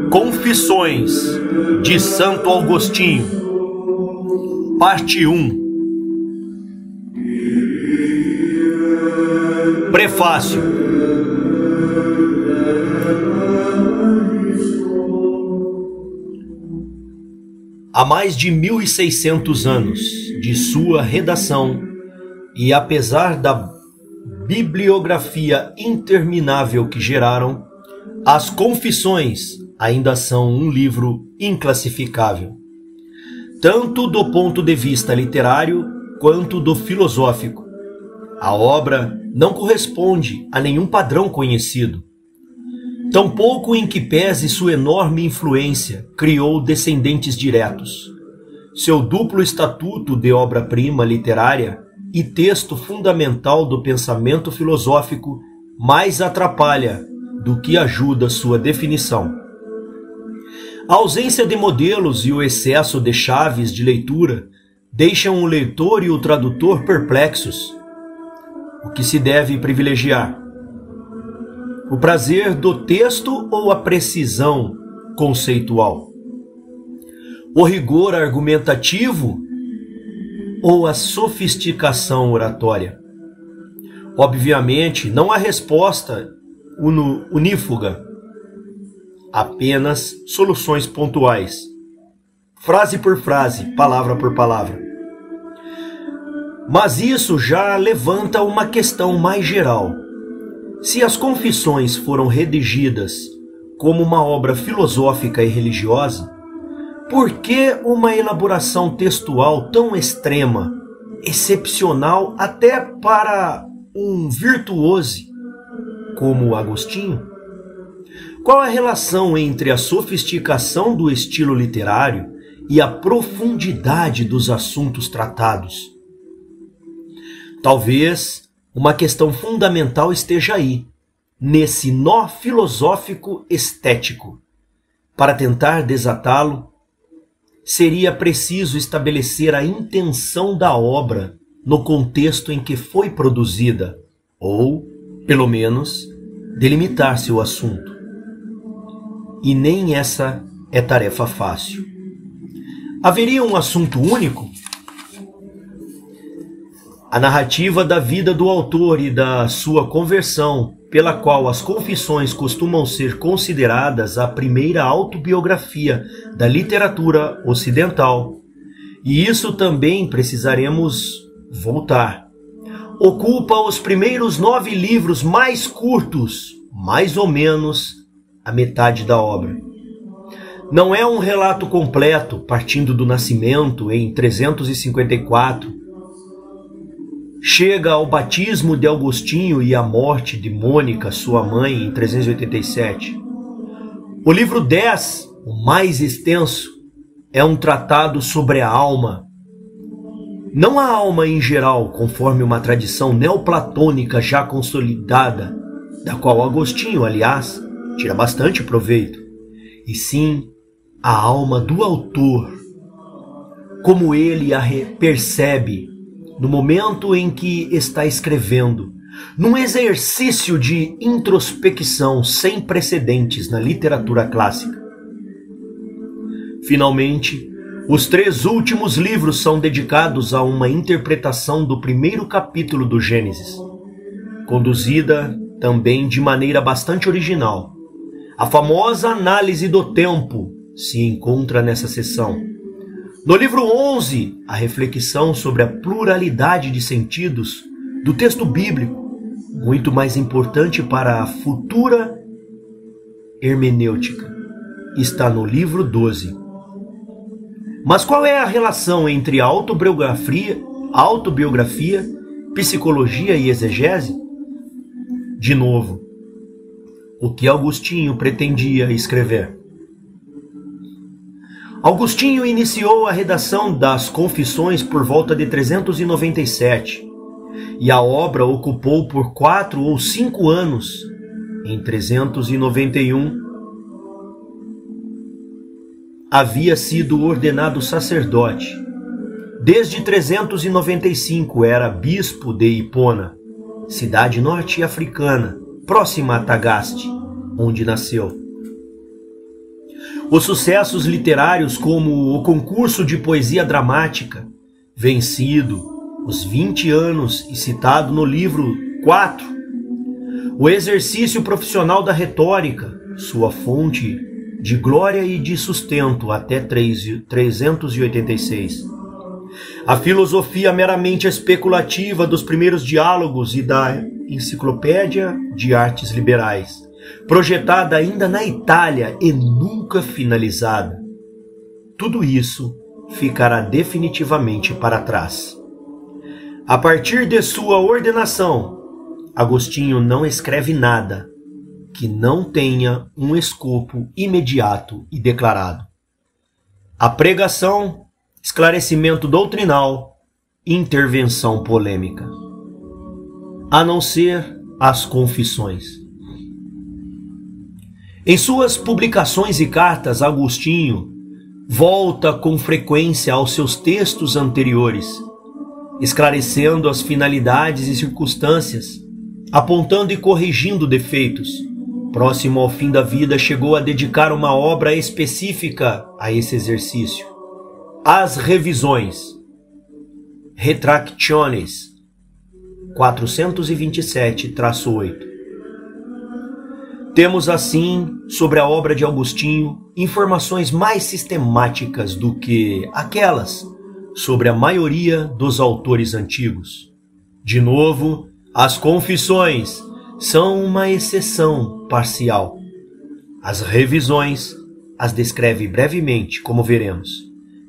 Confissões de Santo Agostinho, parte 1. Prefácio. Há mais de 1600 anos de sua redação, e apesar da bibliografia interminável que geraram, as Confissões ainda são um livro inclassificável, tanto do ponto de vista literário quanto do filosófico. A obra não corresponde a nenhum padrão conhecido, tampouco em que pese sua enorme influência criou descendentes diretos. Seu duplo estatuto de obra-prima literária e texto fundamental do pensamento filosófico mais atrapalha do que ajuda sua definição. A ausência de modelos e o excesso de chaves de leitura deixam o leitor e o tradutor perplexos. O que se deve privilegiar? O prazer do texto ou a precisão conceitual? O rigor argumentativo ou a sofisticação oratória? Obviamente, não há resposta unívoca, apenas soluções pontuais, frase por frase, palavra por palavra. Mas isso já levanta uma questão mais geral. Se as Confissões foram redigidas como uma obra filosófica e religiosa, por que uma elaboração textual tão extrema, excepcional até para um virtuose como Agostinho? Qual a relação entre a sofisticação do estilo literário e a profundidade dos assuntos tratados? Talvez uma questão fundamental esteja aí, nesse nó filosófico estético. Para tentar desatá-lo, seria preciso estabelecer a intenção da obra no contexto em que foi produzida, ou, pelo menos, delimitar seu assunto. E nem essa é tarefa fácil. Haveria um assunto único? A narrativa da vida do autor e da sua conversão, pela qual as Confissões costumam ser consideradas a primeira autobiografia da literatura ocidental, e isso também precisaremos voltar, ocupa os primeiros 9 livros mais curtos, mais ou menos a metade da obra. Não é um relato completo, partindo do nascimento em 354, chega ao batismo de Agostinho e à morte de Mônica, sua mãe, em 387. O livro 10, o mais extenso, é um tratado sobre a alma. Não a alma em geral, conforme uma tradição neoplatônica já consolidada, da qual Agostinho, aliás, tira bastante proveito, e sim a alma do autor, como ele a percebe no momento em que está escrevendo, num exercício de introspecção sem precedentes na literatura clássica. Finalmente, os 3 últimos livros são dedicados a uma interpretação do primeiro capítulo do Gênesis, conduzida também de maneira bastante original. A famosa análise do tempo se encontra nessa seção. No livro 11, a reflexão sobre a pluralidade de sentidos do texto bíblico, muito mais importante para a futura hermenêutica, está no livro 12. Mas qual é a relação entre autobiografia, psicologia e exegese? De novo, o que Agostinho pretendia escrever? Agostinho iniciou a redação das Confissões por volta de 397, e a obra ocupou por 4 ou 5 anos. Em 391, havia sido ordenado sacerdote, Desde 395 era bispo de Hipona, cidade norte-africana, próxima a Tagaste, onde nasceu. Os sucessos literários como o concurso de poesia dramática, vencido, os 20 anos e citado no livro 4, o exercício profissional da retórica, sua fonte de glória e de sustento até 386, a filosofia meramente especulativa dos primeiros diálogos e da Enciclopédia de Artes Liberais, projetada ainda na Itália e nunca finalizada. Tudo isso ficará definitivamente para trás. A partir de sua ordenação, Agostinho não escreve nada que não tenha um escopo imediato e declarado. A pregação, esclarecimento doutrinal, intervenção polêmica. A não ser as confissões. Em suas publicações e cartas, Agostinho volta com frequência aos seus textos anteriores, esclarecendo as finalidades e circunstâncias, apontando e corrigindo defeitos. Próximo ao fim da vida, chegou a dedicar uma obra específica a esse exercício. As Revisões, Retractiones, 427-8. Temos assim, sobre a obra de Agostinho, informações mais sistemáticas do que aquelas sobre a maioria dos autores antigos. De novo, as Confissões são uma exceção parcial. As Revisões as descreve brevemente, como veremos,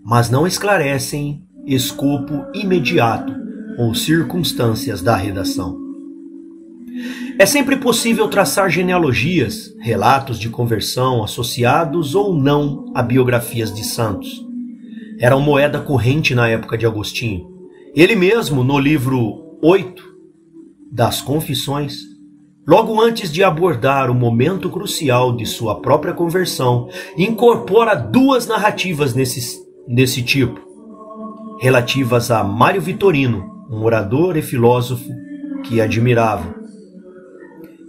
mas não esclarecem escopo imediato ou circunstâncias da redação. É sempre possível traçar genealogias, relatos de conversão associados ou não a biografias de santos. Era uma moeda corrente na época de Agostinho. Ele mesmo, no livro 8 das Confissões, logo antes de abordar o momento crucial de sua própria conversão, incorpora duas narrativas desse tipo, relativas a Mário Vitorino, um orador e filósofo que admirava,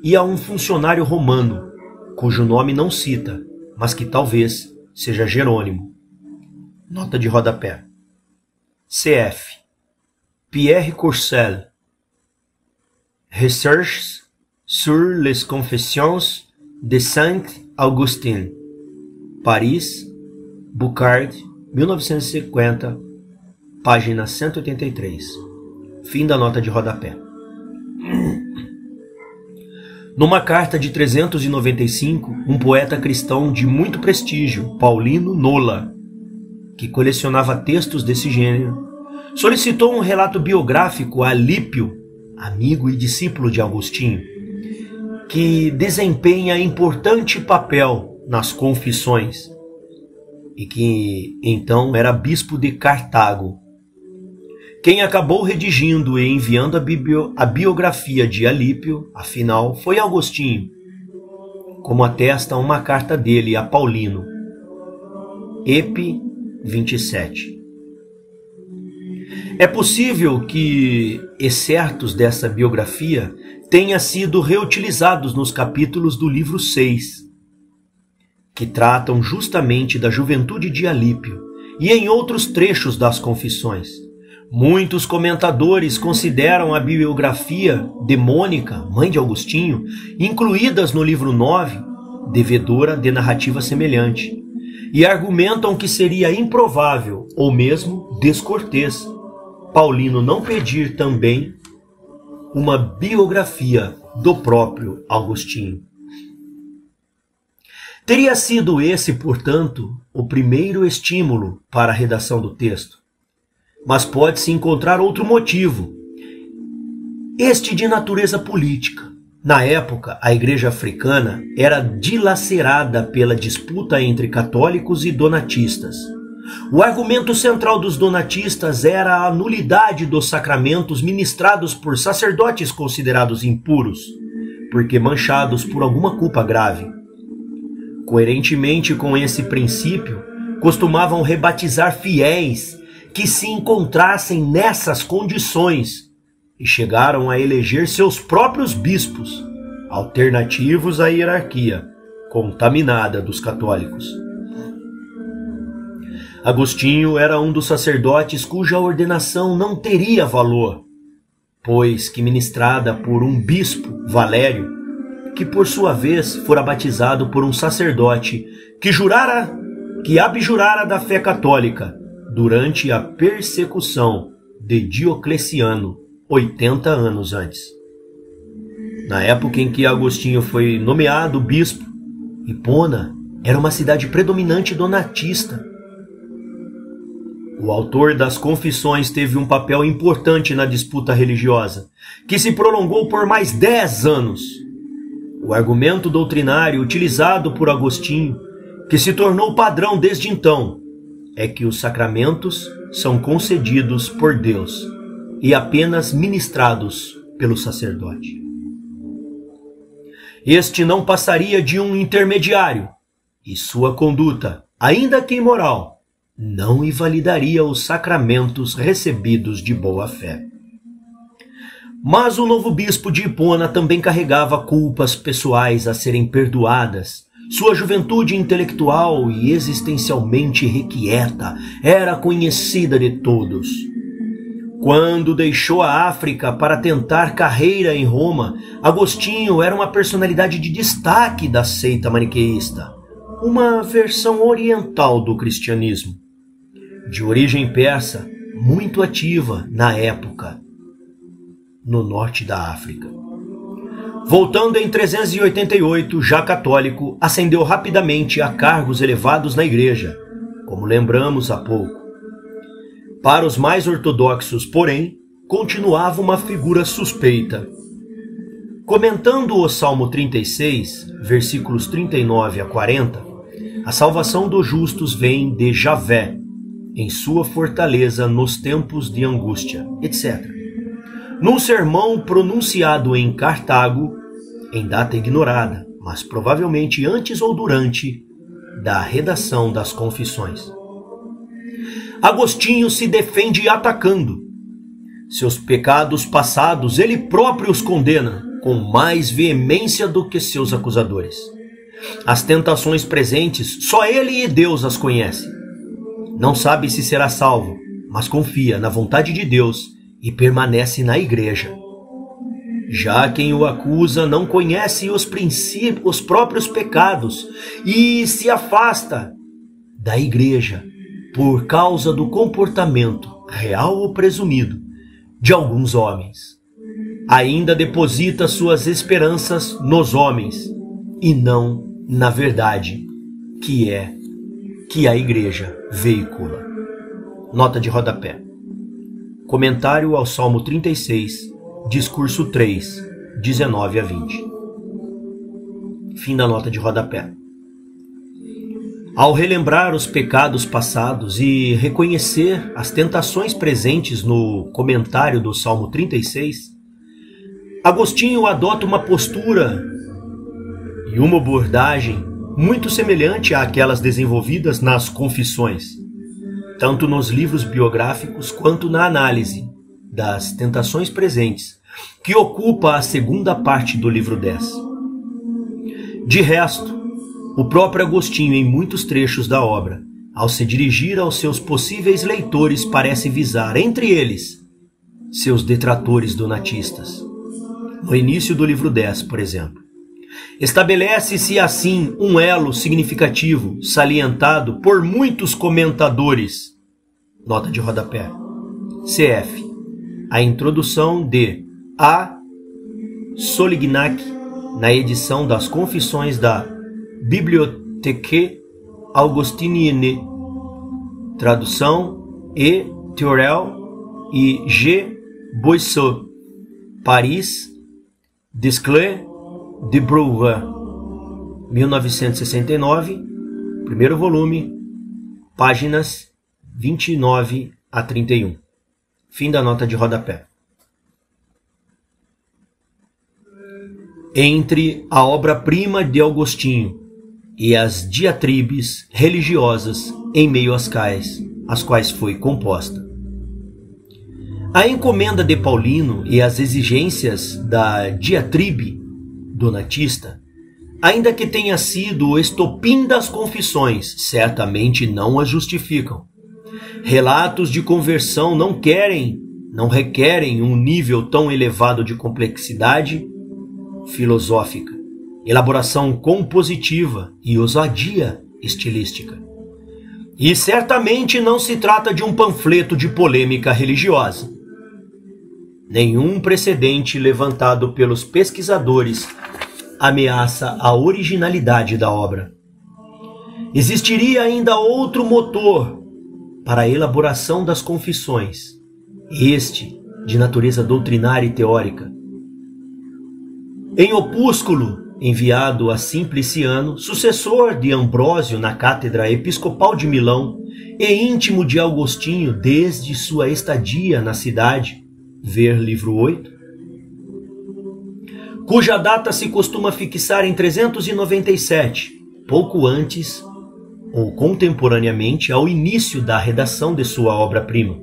e a um funcionário romano, cujo nome não cita, mas que talvez seja Jerônimo. Nota de rodapé. Cf. Pierre Courcelles, Recherches sur les Confessions de Saint-Augustin, Paris, Boucard, 1950, página 183. Fim da nota de rodapé. Numa carta de 395, um poeta cristão de muito prestígio, Paulino Nola, que colecionava textos desse gênero, solicitou um relato biográfico a Lípio, amigo e discípulo de Agostinho, que desempenha importante papel nas Confissões e que então era bispo de Cartago. Quem acabou redigindo e enviando a biografia de Alípio, afinal, foi Agostinho, como atesta uma carta dele a Paulino, Ep. 27. É possível que excertos dessa biografia tenham sido reutilizados nos capítulos do livro 6, que tratam justamente da juventude de Alípio, e em outros trechos das Confissões. Muitos comentadores consideram a biografia de Mônica, mãe de Agostinho, incluídas no livro 9, devedora de narrativa semelhante, e argumentam que seria improvável, ou mesmo descortês, Paulino não pedir também uma biografia do próprio Agostinho. Teria sido esse, portanto, o primeiro estímulo para a redação do texto. Mas pode-se encontrar outro motivo, este de natureza política. Na época, a Igreja africana era dilacerada pela disputa entre católicos e donatistas. O argumento central dos donatistas era a nulidade dos sacramentos ministrados por sacerdotes considerados impuros, porque manchados por alguma culpa grave. Coerentemente com esse princípio, costumavam rebatizar fiéis que se encontrassem nessas condições e chegaram a eleger seus próprios bispos, alternativos à hierarquia contaminada dos católicos. Agostinho era um dos sacerdotes cuja ordenação não teria valor, pois que ministrada por um bispo, Valério, que por sua vez fora batizado por um sacerdote que abjurara da fé católica durante a persecução de Diocleciano 80 anos antes. Na época em que Agostinho foi nomeado bispo, Hipona era uma cidade predominante donatista. O autor das Confissões teve um papel importante na disputa religiosa, que se prolongou por mais 10 anos. O argumento doutrinário utilizado por Agostinho, que se tornou padrão desde então, é que os sacramentos são concedidos por Deus e apenas ministrados pelo sacerdote. Este não passaria de um intermediário, e sua conduta, ainda que imoral, não invalidaria os sacramentos recebidos de boa fé. Mas o novo bispo de Hipona também carregava culpas pessoais a serem perdoadas. Sua juventude intelectual e existencialmente requieta era conhecida de todos. Quando deixou a África para tentar carreira em Roma, Agostinho era uma personalidade de destaque da seita maniqueísta, uma versão oriental do cristianismo, de origem persa, muito ativa na época, no norte da África. Voltando em 388, já católico, ascendeu rapidamente a cargos elevados na igreja, como lembramos há pouco. Para os mais ortodoxos, porém, continuava uma figura suspeita. Comentando o Salmo 36, versículos 39 a 40, a salvação dos justos vem de Javé, em sua fortaleza nos tempos de angústia, etc. Num sermão pronunciado em Cartago, em data ignorada, mas provavelmente antes ou durante da redação das Confissões. Agostinho se defende atacando. Seus pecados passados ele próprio os condena com mais veemência do que seus acusadores. As tentações presentes, só ele e Deus as conhecem. Não sabe se será salvo, mas confia na vontade de Deus e permanece na igreja. Já quem o acusa não conhece os próprios pecados e se afasta da igreja por causa do comportamento, real ou presumido, de alguns homens. Ainda deposita suas esperanças nos homens e não na verdade que a igreja veicula. Nota de rodapé. Comentário ao Salmo 36, discurso 3, 19 a 20. Fim da nota de rodapé. Ao relembrar os pecados passados e reconhecer as tentações presentes no comentário do Salmo 36, Agostinho adota uma postura e uma abordagem muito semelhante àquelas desenvolvidas nas Confissões, tanto nos livros biográficos quanto na análise das tentações presentes, que ocupa a segunda parte do livro 10. De resto, o próprio Agostinho, em muitos trechos da obra, ao se dirigir aos seus possíveis leitores, parece visar, entre eles, seus detratores donatistas. No início do livro 10, por exemplo, estabelece-se assim um elo significativo, salientado por muitos comentadores. Nota de rodapé. CF. A introdução de A. Solignac, na edição das Confissões da Bibliothèque Augustinienne, tradução E. Thorel e G. Boisseau, Paris, Desclée de Brouwer, 1969, primeiro volume, páginas 29 a 31. Fim da nota de rodapé. Entre a obra-prima de Agostinho e as diatribes religiosas em meio às quais foi composta. A encomenda de Paulino e as exigências da diatribe donatista, ainda que tenha sido o estopim das confissões, certamente não as justificam. Relatos de conversão não requerem um nível tão elevado de complexidade filosófica, elaboração compositiva e ousadia estilística. E certamente não se trata de um panfleto de polêmica religiosa. Nenhum precedente levantado pelos pesquisadores ameaça a originalidade da obra. Existiria ainda outro motor para a elaboração das confissões, este de natureza doutrinária e teórica. Em opúsculo enviado a Simpliciano, sucessor de Ambrósio na cátedra episcopal de Milão e íntimo de Agostinho desde sua estadia na cidade, ver livro 8, cuja data se costuma fixar em 397, pouco antes ou contemporaneamente ao início da redação de sua obra-prima.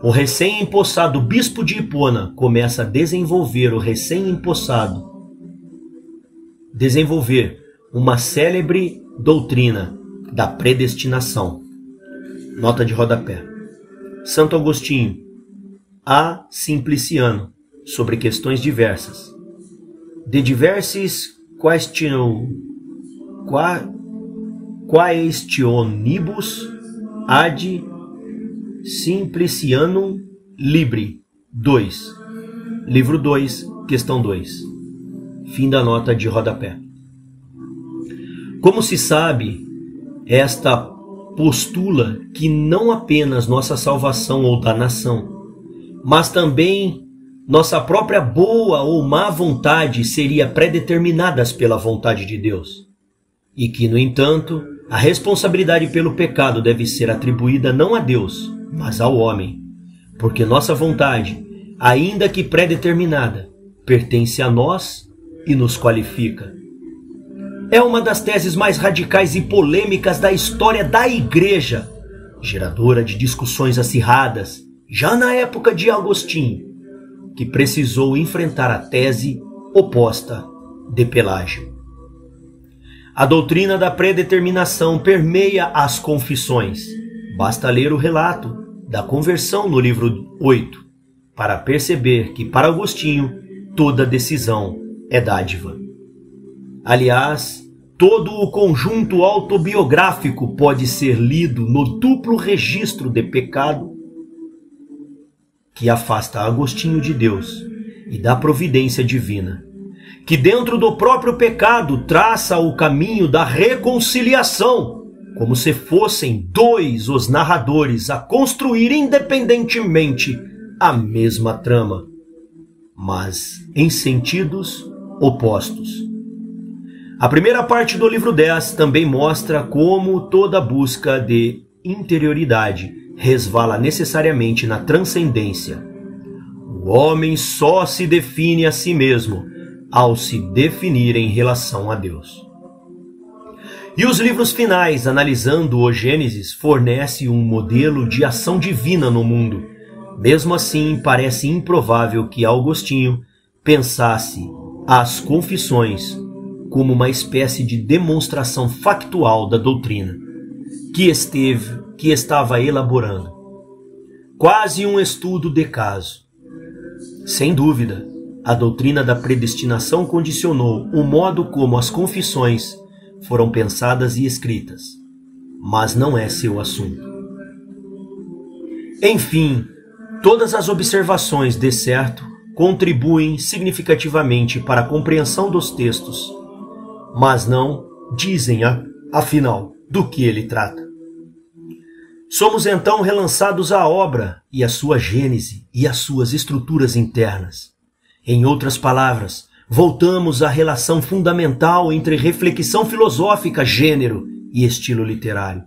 O recém-empossado bispo de Hipona começa a desenvolver uma célebre doutrina da predestinação. Nota de rodapé. Santo Agostinho, a Simpliciano, sobre questões diversas. De diversis quaestionibus ad Simplicianum Libri 2. Livro 2, questão 2. Fim da nota de rodapé. Como se sabe, esta postula que não apenas nossa salvação ou danação, mas também nossa própria boa ou má vontade seria predeterminadas pela vontade de Deus. E que, no entanto, a responsabilidade pelo pecado deve ser atribuída não a Deus, mas ao homem, porque nossa vontade, ainda que predeterminada, pertence a nós e nos qualifica. É uma das teses mais radicais e polêmicas da história da Igreja, geradora de discussões acirradas, já na época de Agostinho, que precisou enfrentar a tese oposta de Pelágio. A doutrina da predeterminação permeia as confissões. Basta ler o relato da conversão no livro 8 para perceber que, para Agostinho, toda decisão é dádiva. Aliás, todo o conjunto autobiográfico pode ser lido no duplo registro de pecado que afasta Agostinho de Deus e da providência divina, que dentro do próprio pecado traça o caminho da reconciliação, como se fossem dois os narradores a construir independentemente a mesma trama, mas em sentidos opostos. A primeira parte do livro 10 também mostra como toda busca de interioridade resvala necessariamente na transcendência. O homem só se define a si mesmo ao se definir em relação a Deus. E os livros finais, analisando o Gênesis, fornecem um modelo de ação divina no mundo. Mesmo assim, parece improvável que Agostinho pensasse as confissões como uma espécie de demonstração factual da doutrina que estava elaborando. Quase um estudo de caso. Sem dúvida, a doutrina da predestinação condicionou o modo como as confissões foram pensadas e escritas, mas não é seu assunto. Enfim, todas as observações, de certo, contribuem significativamente para a compreensão dos textos, mas não dizem, afinal, do que ele trata. Somos então relançados à obra e à sua gênese e às suas estruturas internas. Em outras palavras, voltamos à relação fundamental entre reflexão filosófica, gênero e estilo literário.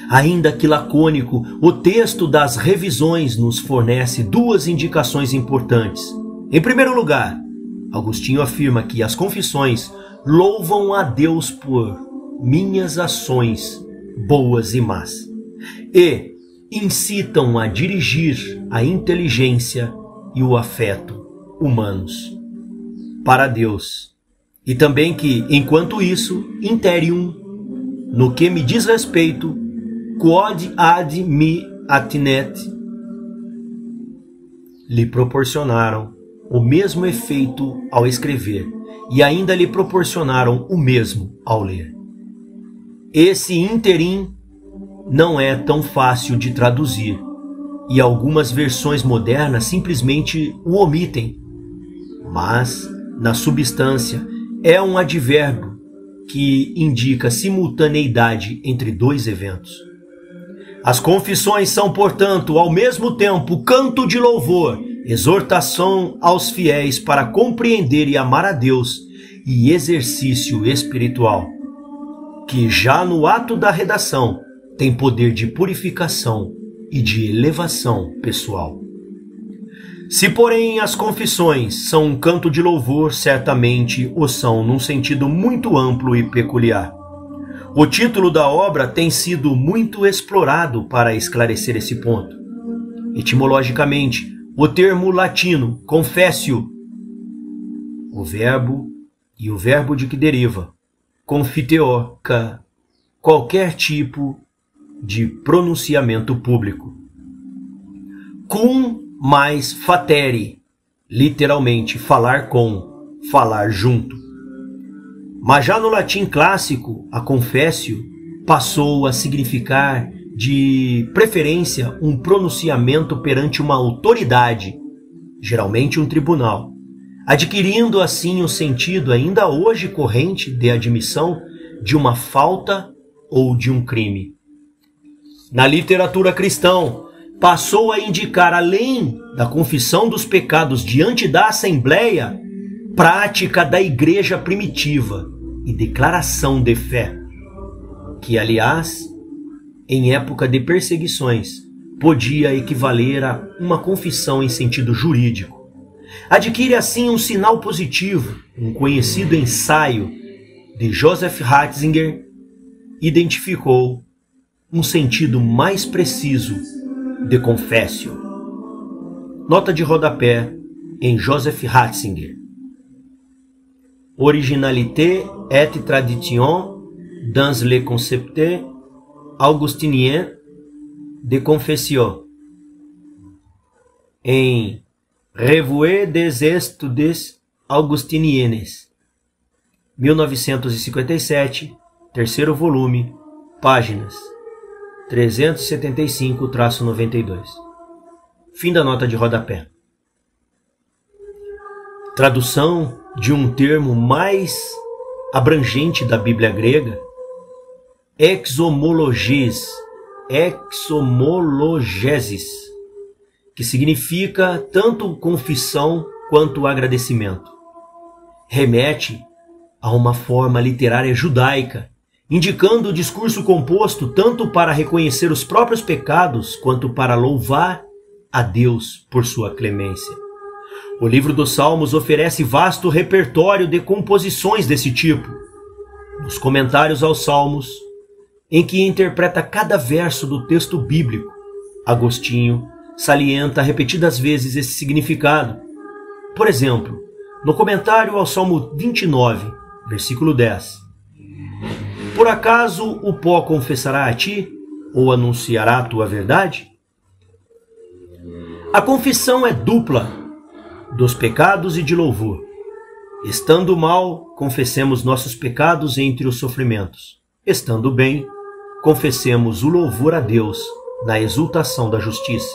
Ainda que lacônico, o texto das revisões nos fornece duas indicações importantes. Em primeiro lugar, Agostinho afirma que as confissões louvam a Deus por minhas ações boas e más, e incitam a dirigir a inteligência e o afeto humanos para Deus, e também que, enquanto isso, interium, no que me diz respeito, quod ad me atinet, lhe proporcionaram o mesmo efeito ao escrever, e ainda lhe proporcionaram o mesmo ao ler. Esse interim não é tão fácil de traduzir, e algumas versões modernas simplesmente o omitem, mas, na substância, é um advérbio que indica simultaneidade entre dois eventos. As confissões são, portanto, ao mesmo tempo canto de louvor, exortação aos fiéis para compreender e amar a Deus e exercício espiritual, que já no ato da redação tem poder de purificação e de elevação pessoal. Se, porém, as confissões são um canto de louvor, certamente o são num sentido muito amplo e peculiar. O título da obra tem sido muito explorado para esclarecer esse ponto. Etimologicamente, o termo latino confessio, o verbo e o verbo de que deriva, confiteor, qualquer tipo de pronunciamento público. Cum mais fatere, literalmente falar com, falar junto. Mas já no latim clássico, a confessio passou a significar, de preferência, um pronunciamento perante uma autoridade, geralmente um tribunal, adquirindo assim o sentido ainda hoje corrente de admissão de uma falta ou de um crime. Na literatura cristã, passou a indicar, além da confissão dos pecados diante da Assembleia, prática da igreja primitiva e declaração de fé, que, aliás, em época de perseguições, podia equivaler a uma confissão em sentido jurídico. Adquire assim um sinal positivo. Um conhecido ensaio de Joseph Ratzinger identificou um sentido mais preciso de confessio. Nota de rodapé em Joseph Ratzinger. Originalité et tradition dans le concept augustinien de confession. Em Revue des Estudes Augustiniennes, 1957, terceiro volume, páginas 375-92. Fim da nota de rodapé. Tradução de um termo mais abrangente da Bíblia grega, exomologesis, que significa tanto confissão quanto agradecimento. Remete a uma forma literária judaica, indicando o discurso composto tanto para reconhecer os próprios pecados quanto para louvar a Deus por sua clemência. O livro dos Salmos oferece vasto repertório de composições desse tipo. Nos comentários aos Salmos, em que interpreta cada verso do texto bíblico, Agostinho salienta repetidas vezes esse significado. Por exemplo, no comentário ao Salmo 29, versículo 10. Por acaso o pó confessará a ti, ou anunciará a tua verdade? A confissão é dupla, dos pecados e de louvor. Estando mal, confessemos nossos pecados entre os sofrimentos. Estando bem, confessemos o louvor a Deus na exultação da justiça.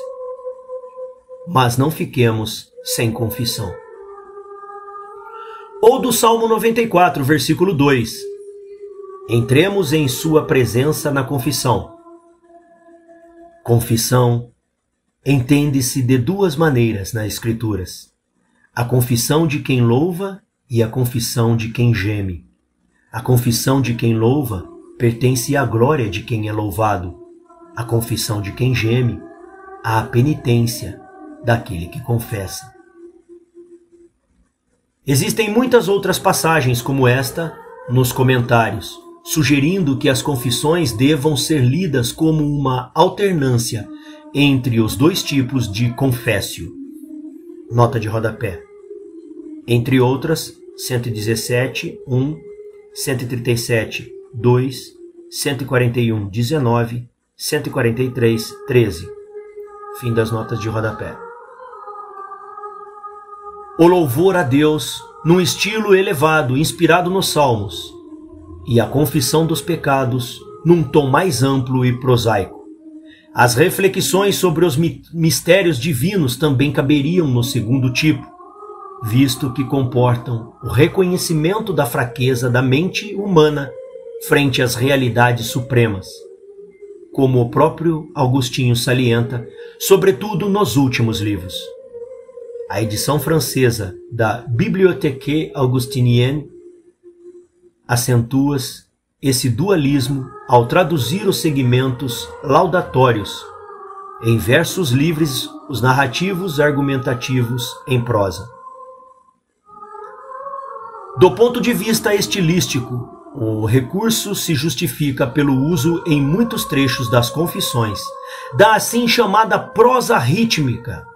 Mas não fiquemos sem confissão. Ou do Salmo 94, versículo 2. Entremos em sua presença na confissão. Confissão entende-se de duas maneiras nas Escrituras: a confissão de quem louva e a confissão de quem geme. A confissão de quem louva pertence à glória de quem é louvado. A confissão de quem geme, à penitência daquele que confessa. Existem muitas outras passagens como esta nos comentários, sugerindo que as confissões devam ser lidas como uma alternância entre os dois tipos de confessio. Nota de rodapé. Entre outras, 117, 1, 137, 2, 141, 19, 143, 13. Fim das notas de rodapé. O louvor a Deus num estilo elevado, inspirado nos Salmos, e a confissão dos pecados num tom mais amplo e prosaico. As reflexões sobre os mistérios divinos também caberiam no segundo tipo, visto que comportam o reconhecimento da fraqueza da mente humana frente às realidades supremas, como o próprio Agostinho salienta, sobretudo nos últimos livros. A edição francesa da Bibliothèque Augustinienne acentua esse dualismo ao traduzir os segmentos laudatórios em versos livres, os narrativos argumentativos em prosa. Do ponto de vista estilístico, o recurso se justifica pelo uso em muitos trechos das confissões da assim chamada prosa rítmica,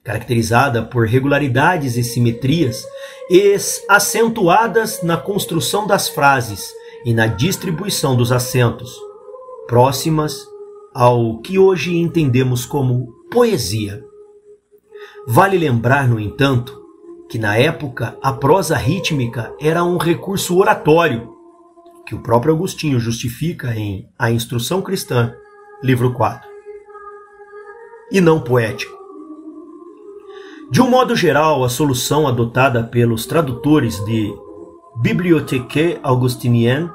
caracterizada por regularidades e simetrias acentuadas na construção das frases e na distribuição dos acentos, próximas ao que hoje entendemos como poesia. Vale lembrar, no entanto, que na época a prosa rítmica era um recurso oratório, que o próprio Agostinho justifica em A Instrução Cristã, livro 4, e não poético. De um modo geral, a solução adotada pelos tradutores de Bibliothèque Augustinienne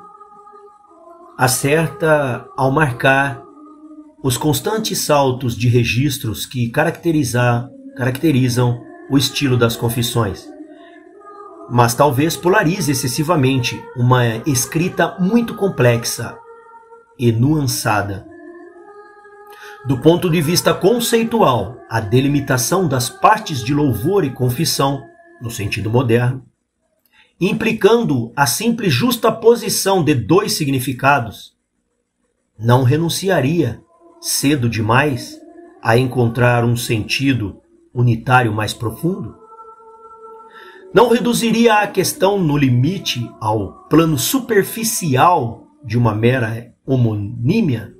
acerta ao marcar os constantes saltos de registros que caracterizam o estilo das confissões, mas talvez polarize excessivamente uma escrita muito complexa e nuançada. Do ponto de vista conceitual, a delimitação das partes de louvor e confissão, no sentido moderno, implicando a simples justaposição de dois significados, não renunciaria, cedo demais, a encontrar um sentido unitário mais profundo? Não reduziria a questão no limite ao plano superficial de uma mera homonímia?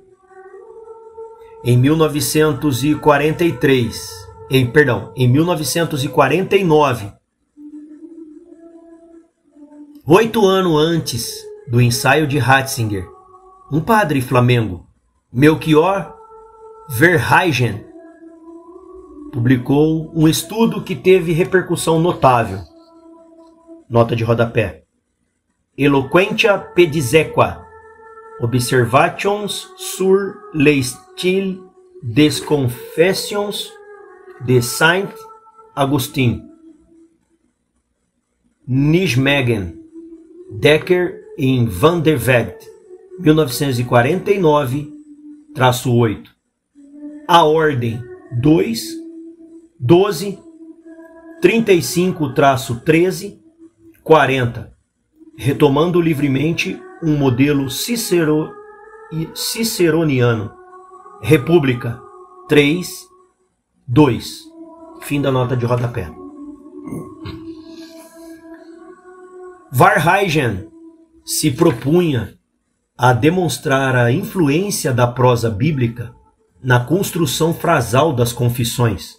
Em 1949, 8 anos antes do ensaio de Ratzinger, um padre flamengo, Melchior Verhaegen, publicou um estudo que teve repercussão notável. Nota de rodapé. Eloquentia pedisequa. Observations sur le style des confessions de Saint Augustin. Nijmegen, Decker e Van der Vegt, 1949-8. A Ordem 2, 12, 35-13, 40. Retomando livremente um modelo ciceroniano. República 3, 2. Fim da nota de rodapé. Verhaegen se propunha a demonstrar a influência da prosa bíblica na construção frasal das confissões,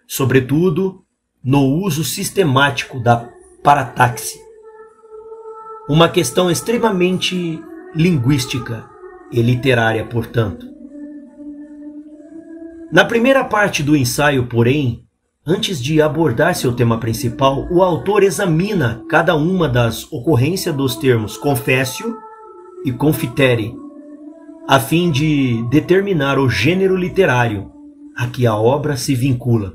sobretudo no uso sistemático da parataxe, uma questão extremamente linguística e literária, portanto. Na primeira parte do ensaio, porém, antes de abordar seu tema principal, o autor examina cada uma das ocorrências dos termos confessio e confitere, a fim de determinar o gênero literário a que a obra se vincula.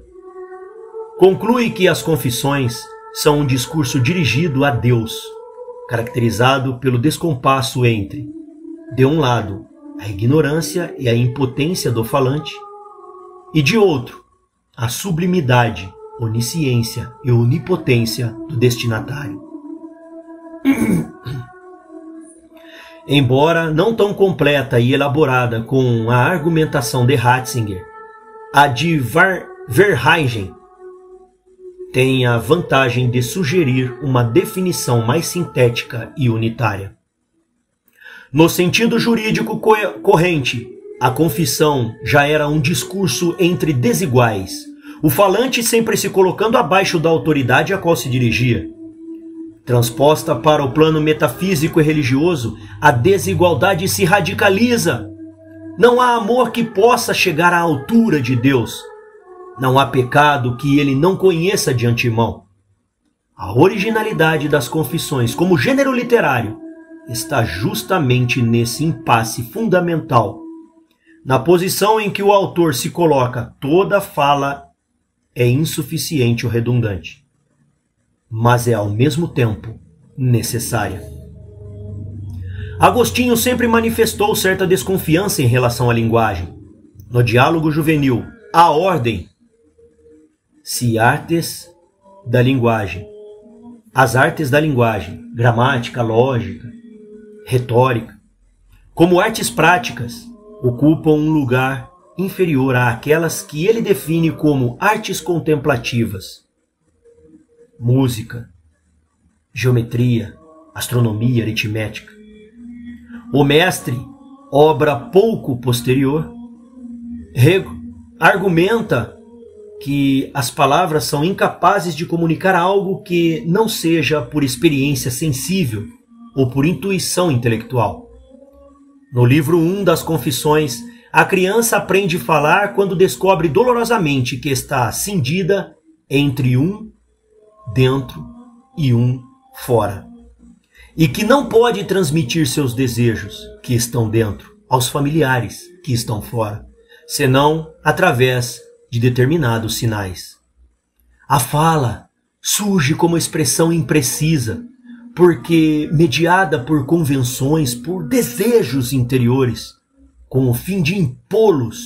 Conclui que as confissões são um discurso dirigido a Deus, caracterizado pelo descompasso entre, de um lado, a ignorância e a impotência do falante, e de outro, a sublimidade onisciência e onipotência do destinatário. Embora não tão completa e elaborada com a argumentação de Ratzinger, a de Verhaegen tem a vantagem de sugerir uma definição mais sintética e unitária. No sentido jurídico corrente, a confissão já era um discurso entre desiguais, o falante sempre se colocando abaixo da autoridade a qual se dirigia. Transposta para o plano metafísico e religioso, a desigualdade se radicaliza. Não há amor que possa chegar à altura de Deus. Não há pecado que ele não conheça de antemão. A originalidade das confissões como gênero literário está justamente nesse impasse fundamental. Na posição em que o autor se coloca, toda fala é insuficiente ou redundante, mas é ao mesmo tempo necessária. Agostinho sempre manifestou certa desconfiança em relação à linguagem. No Diálogo Juvenil, a ordem, as artes da linguagem, gramática, lógica, retórica, como artes práticas, ocupam um lugar inferior àquelas que ele define como artes contemplativas. Música, geometria, astronomia, aritmética. O mestre, obra pouco posterior, argumenta que as palavras são incapazes de comunicar algo que não seja por experiência sensível ou por intuição intelectual. No livro 1 das Confissões, a criança aprende a falar quando descobre dolorosamente que está cindida entre um dentro e um fora, e que não pode transmitir seus desejos, que estão dentro, aos familiares, que estão fora, senão através de determinados sinais. A fala surge como expressão imprecisa, porque mediada por convenções, por desejos interiores, com o fim de impô-los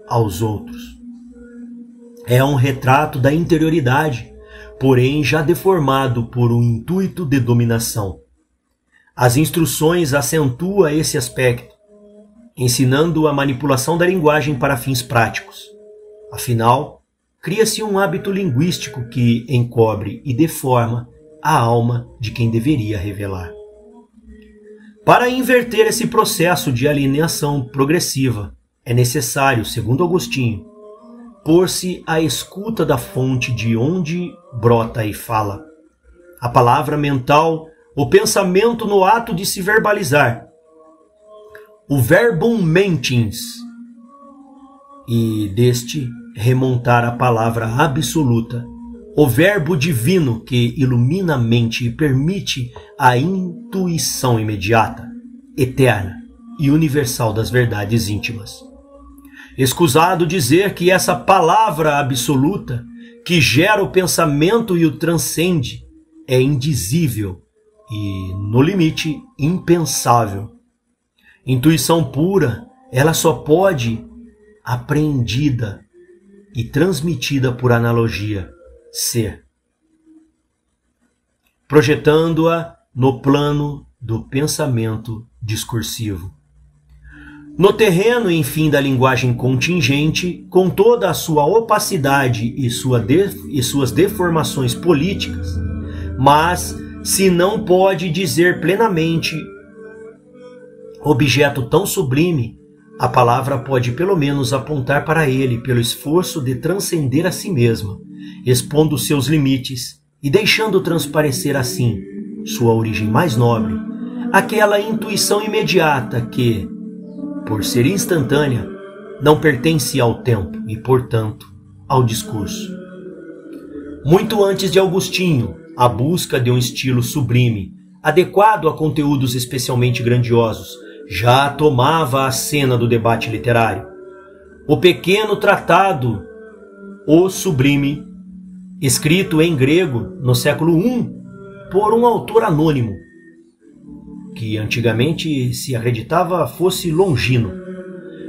aos outros. É um retrato da interioridade, porém já deformado por um intuito de dominação. As instruções acentuam esse aspecto, ensinando a manipulação da linguagem para fins práticos. Afinal, cria-se um hábito linguístico que encobre e deforma a alma de quem deveria revelar. Para inverter esse processo de alienação progressiva, é necessário, segundo Agostinho, pôr-se à escuta da fonte de onde brota e fala. A palavra mental, o pensamento no ato de se verbalizar. O verbum mentins. E deste remontar a palavra absoluta, o verbo divino que ilumina a mente e permite a intuição imediata, eterna e universal das verdades íntimas. Escusado dizer que essa palavra absoluta, que gera o pensamento e o transcende, é indizível e, no limite, impensável. Intuição pura, ela só pode apreendida e transmitida por analogia, ser, projetando-a no plano do pensamento discursivo. No terreno, enfim, da linguagem contingente, com toda a sua opacidade e suas deformações políticas, mas se não pode dizer plenamente objeto tão sublime, a palavra pode pelo menos apontar para ele pelo esforço de transcender a si mesma, expondo seus limites e deixando transparecer assim sua origem mais nobre, aquela intuição imediata que, por ser instantânea, não pertence ao tempo e, portanto, ao discurso. Muito antes de Agostinho, a busca de um estilo sublime, adequado a conteúdos especialmente grandiosos, já tomava a cena do debate literário. O pequeno tratado O Sublime, escrito em grego no século I por um autor anônimo, que antigamente se acreditava fosse Longino,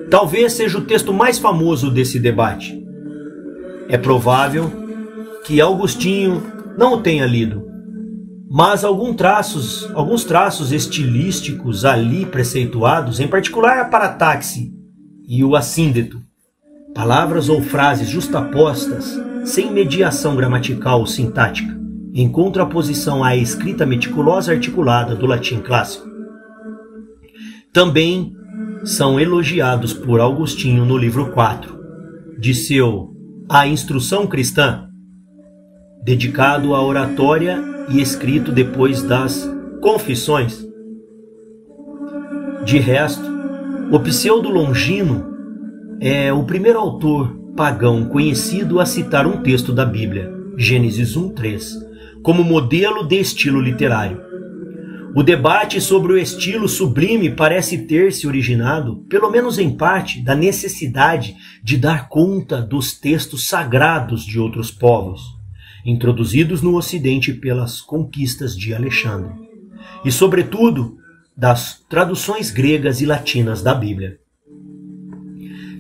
talvez seja o texto mais famoso desse debate. É provável que Augustinho não o tenha lido, mas alguns traços estilísticos ali preceituados, em particular a parataxe e o assíndeto, palavras ou frases justapostas, sem mediação gramatical ou sintática, em contraposição à escrita meticulosa e articulada do latim clássico. Também são elogiados por Augustinho no livro 4 de seu A Instrução Cristã, dedicado à oratória e escrito depois das Confissões. De resto, o Pseudo-Longino é o primeiro autor pagão conhecido a citar um texto da Bíblia, Gênesis 1:3, como modelo de estilo literário. O debate sobre o estilo sublime parece ter se originado, pelo menos em parte, da necessidade de dar conta dos textos sagrados de outros povos, introduzidos no Ocidente pelas conquistas de Alexandre, e, sobretudo, das traduções gregas e latinas da Bíblia.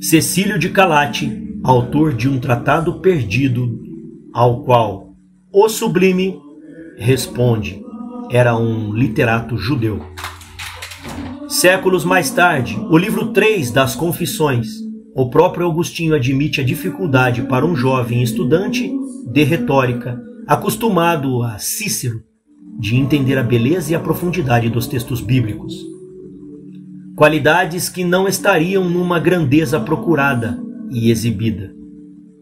Cecílio de Calate, autor de um tratado perdido, ao qual o sublime responde, era um literato judeu. Séculos mais tarde, o livro 3 das Confissões, o próprio Augustinho admite a dificuldade para um jovem estudante de retórica, acostumado a Cícero, de entender a beleza e a profundidade dos textos bíblicos. Qualidades que não estariam numa grandeza procurada e exibida,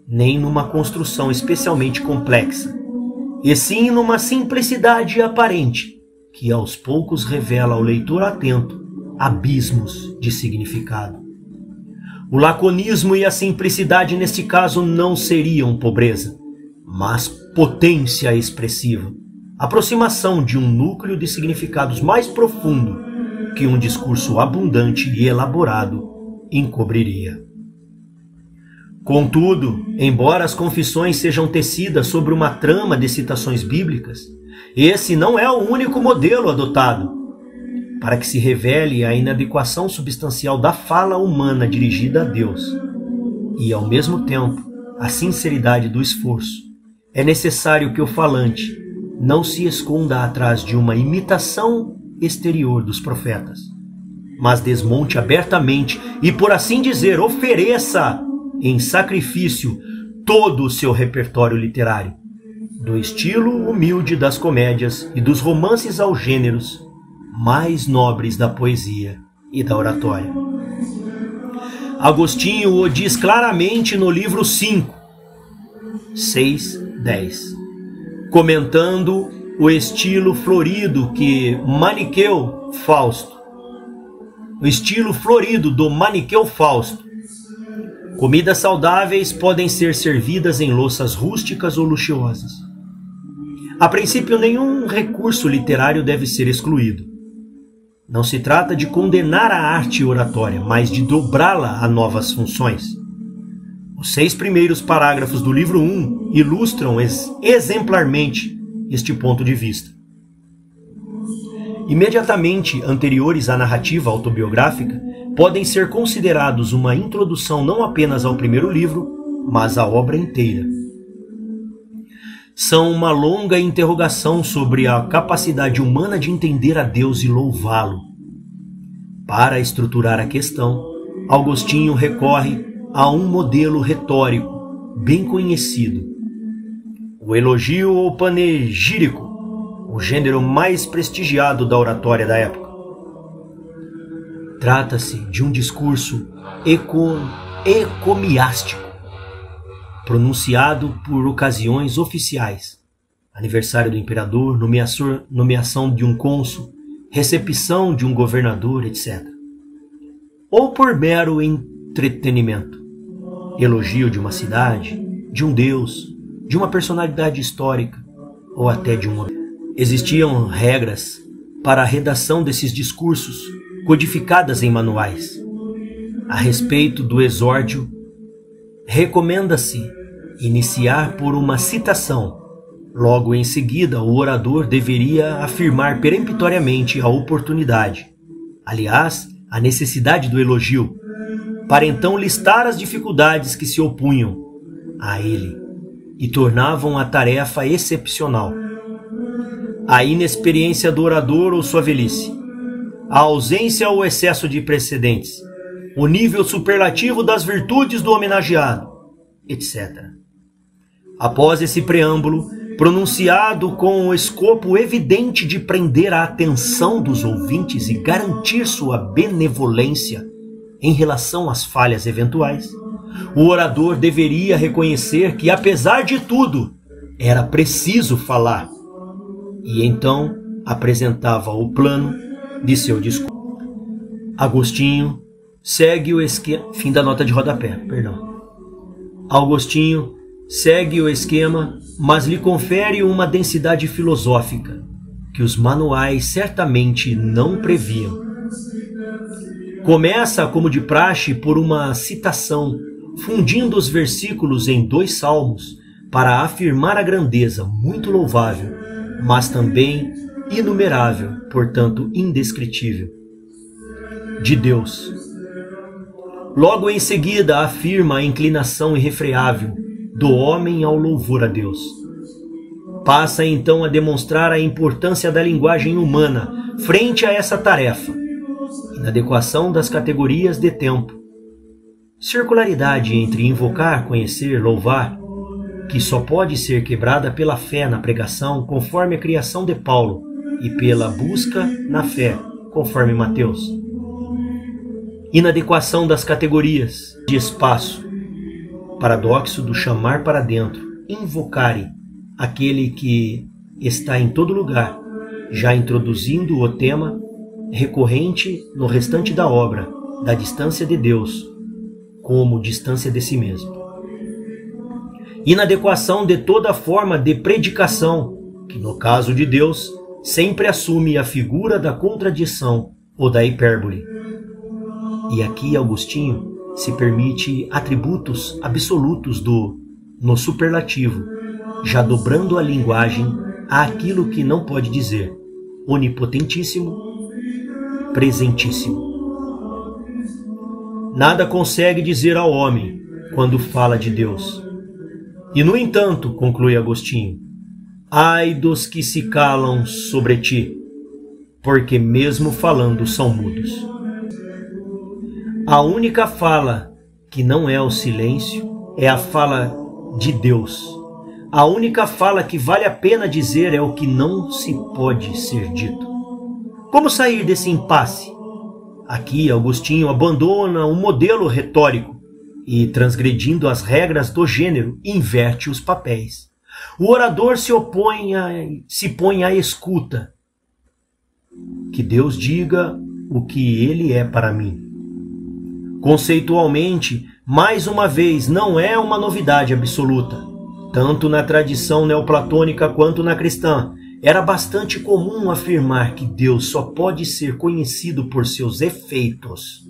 nem numa construção especialmente complexa, e sim numa simplicidade aparente, que aos poucos revela ao leitor atento abismos de significado. O laconismo e a simplicidade neste caso não seriam pobreza, mas potência expressiva, aproximação de um núcleo de significados mais profundo que um discurso abundante e elaborado encobriria. Contudo, embora as confissões sejam tecidas sobre uma trama de citações bíblicas, esse não é o único modelo adotado, para que se revele a inadequação substancial da fala humana dirigida a Deus, e, ao mesmo tempo, a sinceridade do esforço. É necessário que o falante não se esconda atrás de uma imitação exterior dos profetas, mas desmonte abertamente e, por assim dizer, ofereça em sacrifício todo o seu repertório literário, do estilo humilde das comédias e dos romances aos gêneros mais nobres da poesia e da oratória. Agostinho o diz claramente no livro 5, 6:10, comentando o estilo florido do Maniqueu Fausto. Comidas saudáveis podem ser servidas em louças rústicas ou luxuosas. A princípio, nenhum recurso literário deve ser excluído. Não se trata de condenar a arte oratória, mas de dobrá-la a novas funções. Os 6 primeiros parágrafos do livro 1 ilustram exemplarmente este ponto de vista. Imediatamente anteriores à narrativa autobiográfica, podem ser considerados uma introdução não apenas ao primeiro livro, mas à obra inteira. São uma longa interrogação sobre a capacidade humana de entender a Deus e louvá-lo. Para estruturar a questão, Agostinho recorre a um modelo retórico bem conhecido, o elogio ou panegírico, o gênero mais prestigiado da oratória da época. Trata-se de um discurso ecomiástico, pronunciado por ocasiões oficiais, aniversário do imperador, nomeação de um cônsul, recepção de um governador, etc. Ou por mero entretenimento, elogio de uma cidade, de um deus, de uma personalidade histórica, ou até de um modelo. Existiam regras para a redação desses discursos, codificadas em manuais. A respeito do exórdio, recomenda-se iniciar por uma citação. Logo em seguida, o orador deveria afirmar peremptoriamente a oportunidade, aliás, a necessidade do elogio, para então listar as dificuldades que se opunham a ele. e tornavam a tarefa excepcional. A inexperiência do orador ou sua velhice, a ausência ou excesso de precedentes, o nível superlativo das virtudes do homenageado, etc. Após esse preâmbulo, pronunciado com o escopo evidente de prender a atenção dos ouvintes e garantir sua benevolência em relação às falhas eventuais, o orador deveria reconhecer que, apesar de tudo, era preciso falar, e então apresentava o plano de seu discurso. Agostinho segue o esquema... Fim da nota de rodapé, perdão. Agostinho segue o esquema, mas lhe confere uma densidade filosófica que os manuais certamente não previam. Começa, como de praxe, por uma citação, fundindo os versículos em 2 salmos para afirmar a grandeza muito louvável, mas também inumerável, portanto indescritível, de Deus. Logo em seguida afirma a inclinação irrefreável do homem ao louvor a Deus. Passa então a demonstrar a importância da linguagem humana frente a essa tarefa, inadequação das categorias de tempo, circularidade entre invocar, conhecer, louvar, que só pode ser quebrada pela fé na pregação, conforme a criação de Paulo, e pela busca na fé, conforme Mateus. Inadequação das categorias de espaço, paradoxo do chamar para dentro, invocare, aquele que está em todo lugar, já introduzindo o tema recorrente no restante da obra, da distância de Deus, como distância de si mesmo. Inadequação de toda forma de predicação, que no caso de Deus, sempre assume a figura da contradição ou da hipérbole. E aqui Agostinho se permite atributos absolutos no superlativo, já dobrando a linguagem àquilo que não pode dizer, onipotentíssimo, presentíssimo. Nada consegue dizer ao homem quando fala de Deus. E, no entanto, conclui Agostinho, ai dos que se calam sobre ti, porque mesmo falando são mudos. A única fala que não é o silêncio é a fala de Deus. A única fala que vale a pena dizer é o que não se pode ser dito. Como sair desse impasse? Aqui Agostinho abandona um modelo retórico e, transgredindo as regras do gênero, inverte os papéis. O orador se põe à escuta. Que Deus diga o que Ele é para mim. Conceitualmente, mais uma vez, não é uma novidade absoluta. Tanto na tradição neoplatônica quanto na cristã, era bastante comum afirmar que Deus só pode ser conhecido por seus efeitos,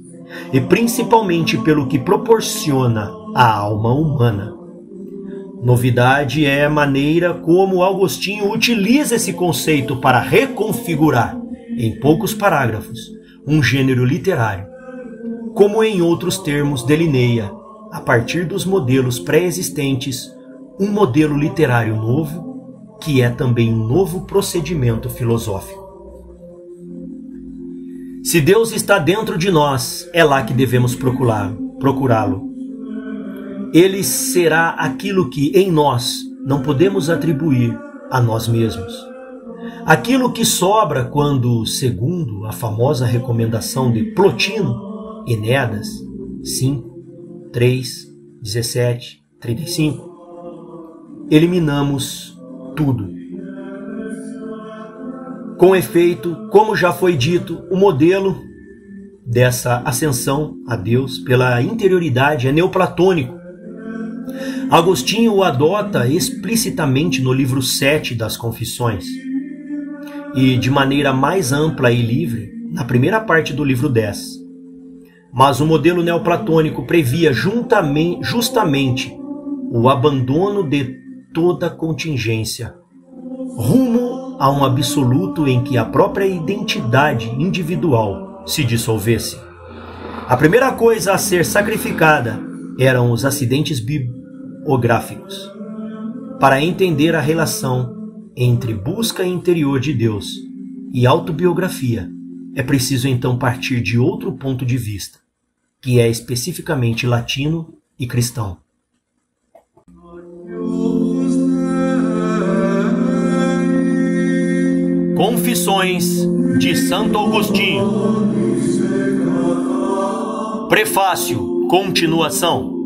e principalmente pelo que proporciona à alma humana. Novidade é a maneira como Agostinho utiliza esse conceito para reconfigurar, em poucos parágrafos, um gênero literário, como em outros termos delineia, a partir dos modelos pré-existentes, um modelo literário novo, que é também um novo procedimento filosófico. Se Deus está dentro de nós, é lá que devemos procurá-lo. Ele será aquilo que em nós não podemos atribuir a nós mesmos. Aquilo que sobra quando, segundo a famosa recomendação de Plotino, Enéas 5, 3, 17, 35, eliminamos tudo. Com efeito, como já foi dito, o modelo dessa ascensão a Deus pela interioridade é neoplatônico. Agostinho o adota explicitamente no livro 7 das Confissões e de maneira mais ampla e livre na primeira parte do livro 10. Mas o modelo neoplatônico previa justamente o abandono de toda contingência, rumo a um absoluto em que a própria identidade individual se dissolvesse. A primeira coisa a ser sacrificada eram os acidentes biográficos. Para entender a relação entre busca interior de Deus e autobiografia, é preciso então partir de outro ponto de vista, que é especificamente latino e cristão. Confissões de Santo Agostinho. Prefácio, continuação.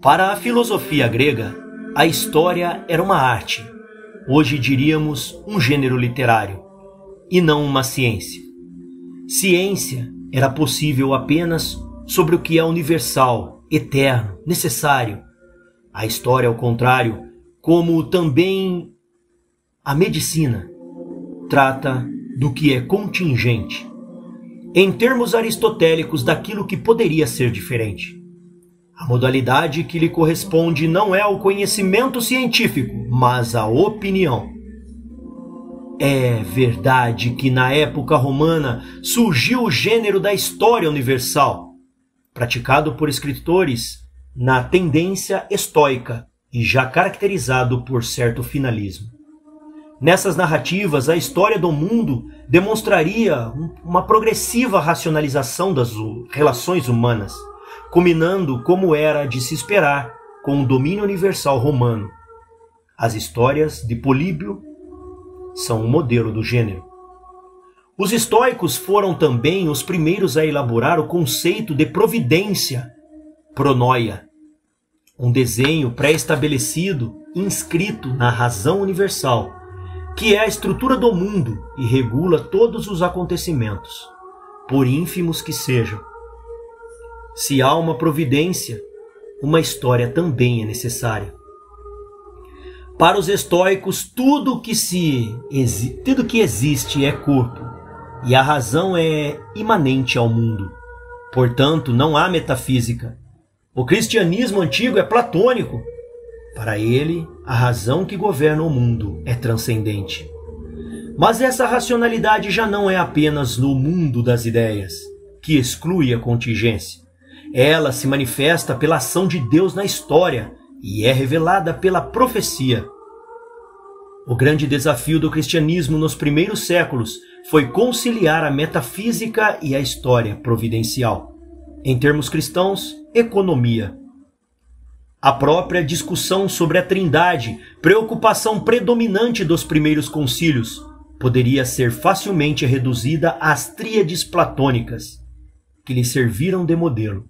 Para a filosofia grega, a história era uma arte, hoje diríamos um gênero literário, e não uma ciência. Ciência era possível apenas sobre o que é universal, eterno, necessário. A história, ao contrário, como também a medicina, trata do que é contingente, em termos aristotélicos, daquilo que poderia ser diferente. A modalidade que lhe corresponde não é o conhecimento científico, mas a opinião. É verdade que na época romana surgiu o gênero da história universal, praticado por escritores na tendência estoica e já caracterizado por certo finalismo. Nessas narrativas, a história do mundo demonstraria uma progressiva racionalização das relações humanas, culminando, como era de se esperar, com o domínio universal romano. As histórias de Políbio são um modelo do gênero. Os estoicos foram também os primeiros a elaborar o conceito de providência, pronoia, um desenho pré-estabelecido inscrito na razão universal, que é a estrutura do mundo e regula todos os acontecimentos, por ínfimos que sejam. Se há uma providência, uma história também é necessária. Para os estoicos, tudo que existe é corpo, e a razão é imanente ao mundo. Portanto, não há metafísica. O cristianismo antigo é platônico. Para ele, a razão que governa o mundo é transcendente. Mas essa racionalidade já não é apenas no mundo das ideias, que exclui a contingência. Ela se manifesta pela ação de Deus na história e é revelada pela profecia. O grande desafio do cristianismo nos primeiros séculos foi conciliar a metafísica e a história providencial. Em termos cristãos, economia. A própria discussão sobre a Trindade, preocupação predominante dos primeiros concílios, poderia ser facilmente reduzida às tríades platônicas, que lhe serviram de modelo,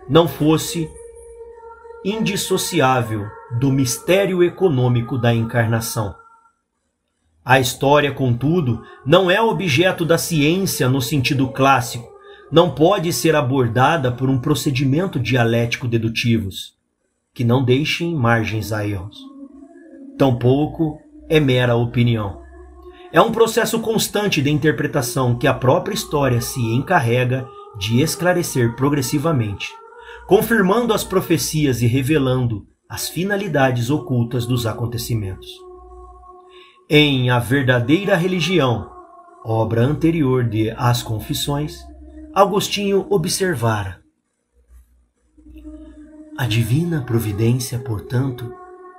não fosse indissociável do mistério econômico da encarnação. A história, contudo, não é objeto da ciência no sentido clássico, não pode ser abordada por um procedimento dialético-dedutivos, que não deixem margens a erros. Tampouco é mera opinião. É um processo constante de interpretação que a própria história se encarrega de esclarecer progressivamente, confirmando as profecias e revelando as finalidades ocultas dos acontecimentos. Em A Verdadeira Religião, obra anterior de As Confissões, Agostinho observara: a divina providência, portanto,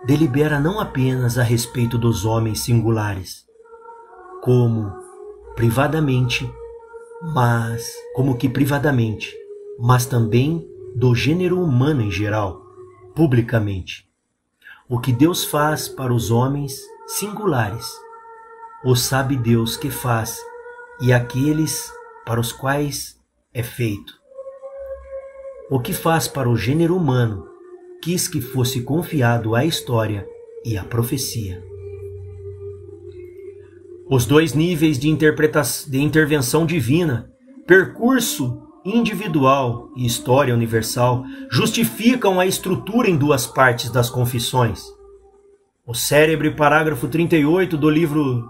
delibera não apenas a respeito dos homens singulares, como que privadamente, mas também do gênero humano em geral, publicamente. O que Deus faz para os homens singulares, o sabe Deus que faz, e aqueles para os quais é feito. O que faz para o gênero humano, quis que fosse confiado à história e à profecia. Os dois níveis de intervenção divina, percurso individual e história universal, justificam a estrutura em duas partes das confissões. O célebre parágrafo 38 do livro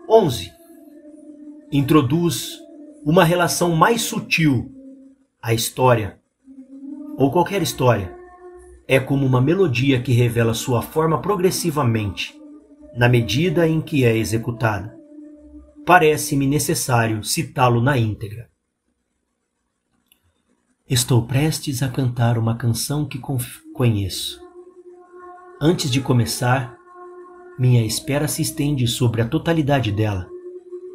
11 introduz uma relação mais sutil. A história, ou qualquer história, é como uma melodia que revela sua forma progressivamente, na medida em que é executada. Parece-me necessário citá-lo na íntegra. Estou prestes a cantar uma canção que conheço. Antes de começar, minha espera se estende sobre a totalidade dela,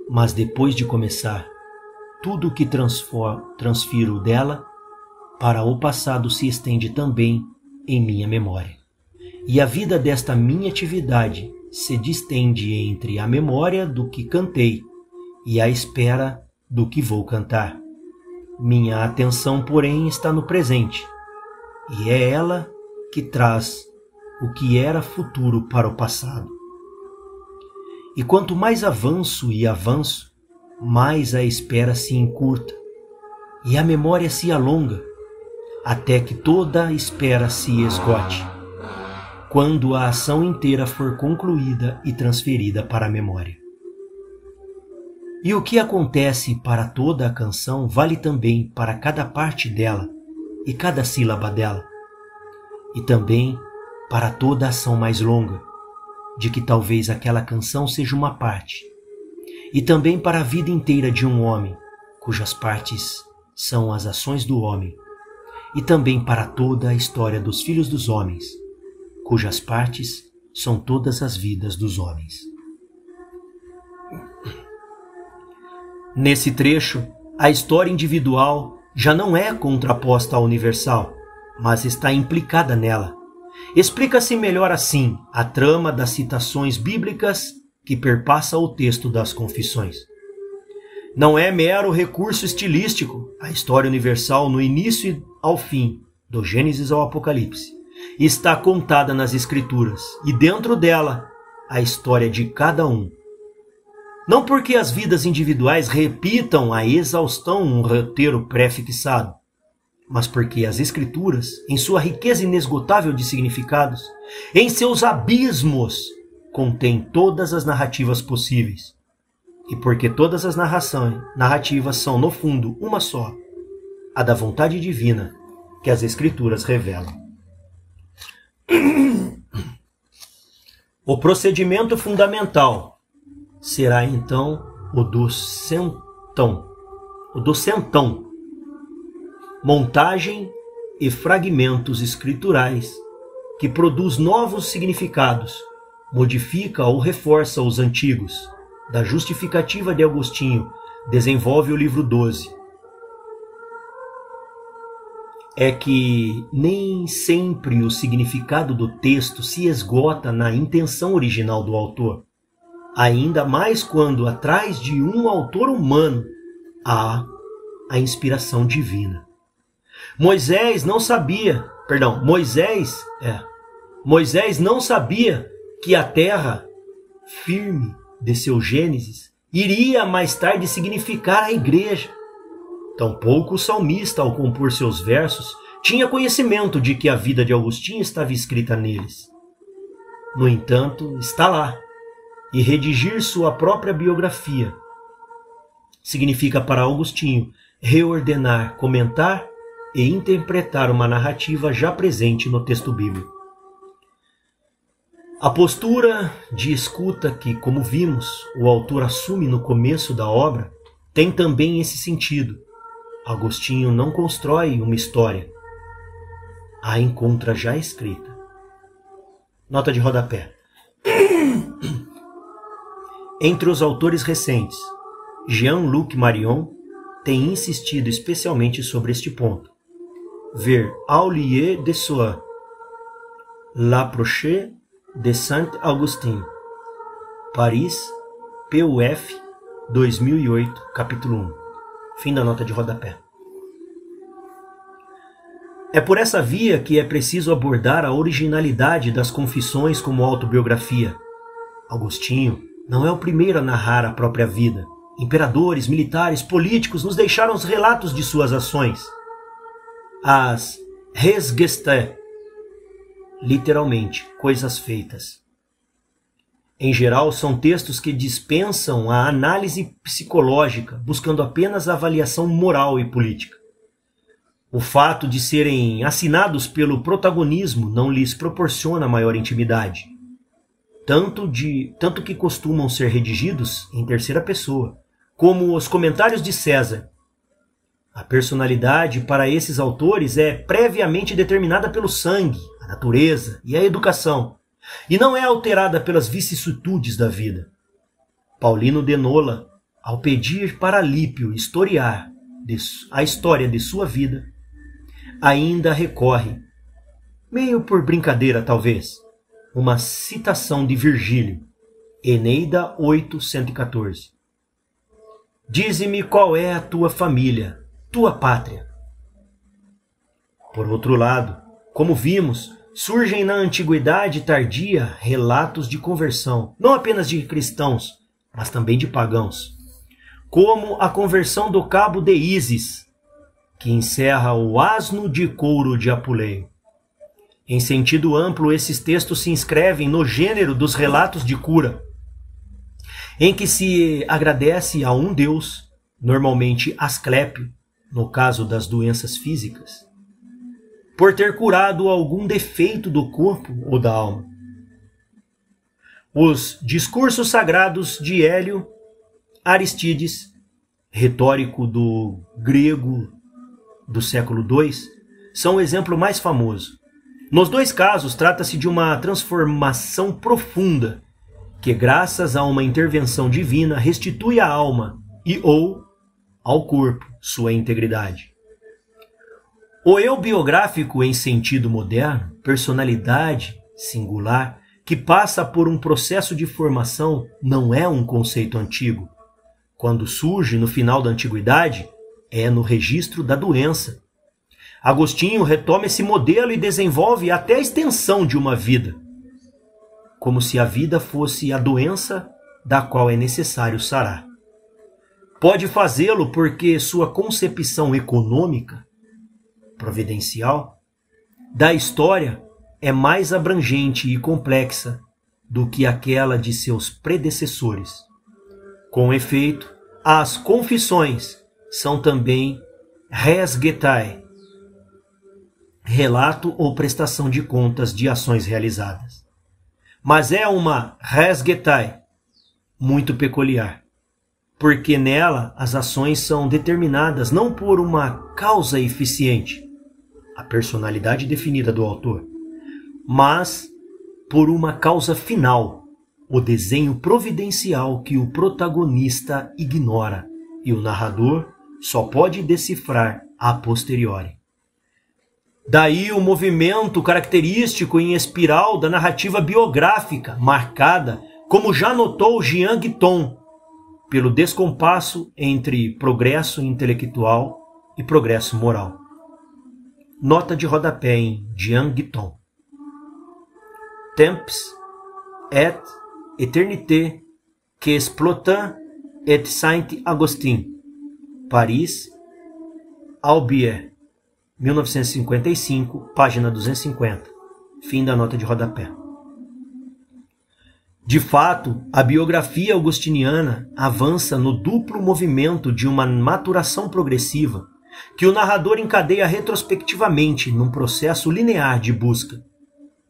mas depois de começar, tudo o que transfiro dela para o passado se estende também em minha memória. E a vida desta minha atividade se distende entre a memória do que cantei e a espera do que vou cantar. Minha atenção, porém, está no presente, e é ela que traz o que era futuro para o passado. E quanto mais avanço e avanço, mais a espera se encurta e a memória se alonga, até que toda a espera se esgote, quando a ação inteira for concluída e transferida para a memória. E o que acontece para toda a canção vale também para cada parte dela e cada sílaba dela, e também para toda a ação mais longa, de que talvez aquela canção seja uma parte, e também para a vida inteira de um homem, cujas partes são as ações do homem, e também para toda a história dos filhos dos homens, cujas partes são todas as vidas dos homens. Nesse trecho, a história individual já não é contraposta à universal, mas está implicada nela. Explica-se melhor assim a trama das citações bíblicas que perpassa o texto das Confissões. Não é mero recurso estilístico a história universal no início ao fim, do Gênesis ao Apocalipse. Está contada nas Escrituras, e dentro dela a história de cada um. Não porque as vidas individuais repitam a exaustão um roteiro pré-fixado, mas porque as Escrituras, em sua riqueza inesgotável de significados, em seus abismos, contêm todas as narrativas possíveis. E porque todas as narrativas são, no fundo, uma só, a da vontade divina que as Escrituras revelam. O procedimento fundamental será então o do centão, montagem e fragmentos escriturais que produz novos significados, modifica ou reforça os antigos. Da justificativa de Agostinho, desenvolve o livro 12. É que nem sempre o significado do texto se esgota na intenção original do autor, ainda mais quando atrás de um autor humano há a inspiração divina. Moisés não sabia que a terra firme de seu Gênesis iria mais tarde significar a igreja. Tampouco o salmista, ao compor seus versos, tinha conhecimento de que a vida de Agostinho estava escrita neles. No entanto, está lá, e redigir sua própria biografia significa para Agostinho reordenar, comentar e interpretar uma narrativa já presente no texto bíblico. A postura de escuta que, como vimos, o autor assume no começo da obra tem também esse sentido. Agostinho não constrói uma história, a encontra já escrita. Nota de rodapé. Entre os autores recentes, Jean-Luc Marion tem insistido especialmente sobre este ponto. Ver Aulier de Soie, L'Approche de Saint-Augustin, Paris, PUF, 2008, capítulo 1. Fim da nota de rodapé. É por essa via que é preciso abordar a originalidade das Confissões como autobiografia. Agostinho não é o primeiro a narrar a própria vida. Imperadores, militares, políticos nos deixaram os relatos de suas ações. As Resgeste, literalmente, coisas feitas. Em geral, são textos que dispensam a análise psicológica, buscando apenas a avaliação moral e política. O fato de serem assinados pelo protagonismo não lhes proporciona maior intimidade, tanto que costumam ser redigidos em terceira pessoa, como os comentários de César. A personalidade para esses autores é previamente determinada pelo sangue, a natureza e a educação, e não é alterada pelas vicissitudes da vida. Paulino de Nola, ao pedir para Lípio historiar a história de sua vida, ainda recorre, meio por brincadeira talvez, uma citação de Virgílio, Eneida 8:114. Dize-me qual é a tua família, tua pátria. Por outro lado, como vimos, surgem na antiguidade tardia relatos de conversão, não apenas de cristãos, mas também de pagãos, como a conversão do cabo de Ísis, que encerra o asno de couro de Apuleio. Em sentido amplo, esses textos se inscrevem no gênero dos relatos de cura, em que se agradece a um deus, normalmente Asclépio, no caso das doenças físicas, por ter curado algum defeito do corpo ou da alma. Os discursos sagrados de Hélio Aristides, retórico do grego do século II, são o exemplo mais famoso. Nos dois casos, trata-se de uma transformação profunda que, graças a uma intervenção divina, restitui à alma e ou ao corpo sua integridade. O eu biográfico em sentido moderno, personalidade singular, que passa por um processo de formação, não é um conceito antigo. Quando surge no final da antiguidade, é no registro da doença. Agostinho retoma esse modelo e desenvolve até a extensão de uma vida, como se a vida fosse a doença da qual é necessário sarar. Pode fazê-lo porque sua concepção econômica, providencial, da história é mais abrangente e complexa do que aquela de seus predecessores. Com efeito, as confissões são também res getae, relato ou prestação de contas de ações realizadas. Mas é uma res getae muito peculiar, porque nela as ações são determinadas não por uma causa eficiente, a personalidade definida do autor, mas por uma causa final, o desenho providencial que o protagonista ignora e o narrador só pode decifrar a posteriori. Daí o movimento característico em espiral da narrativa biográfica, marcada, como já notou Jean Guiton, pelo descompasso entre progresso intelectual e progresso moral. Nota de rodapé em Jean Guiton. Temps et éternité que Splotin et Saint-Augustin, Paris, Albier, 1955, página 250. Fim da nota de rodapé. De fato, a biografia augustiniana avança no duplo movimento de uma maturação progressiva que o narrador encadeia retrospectivamente num processo linear de busca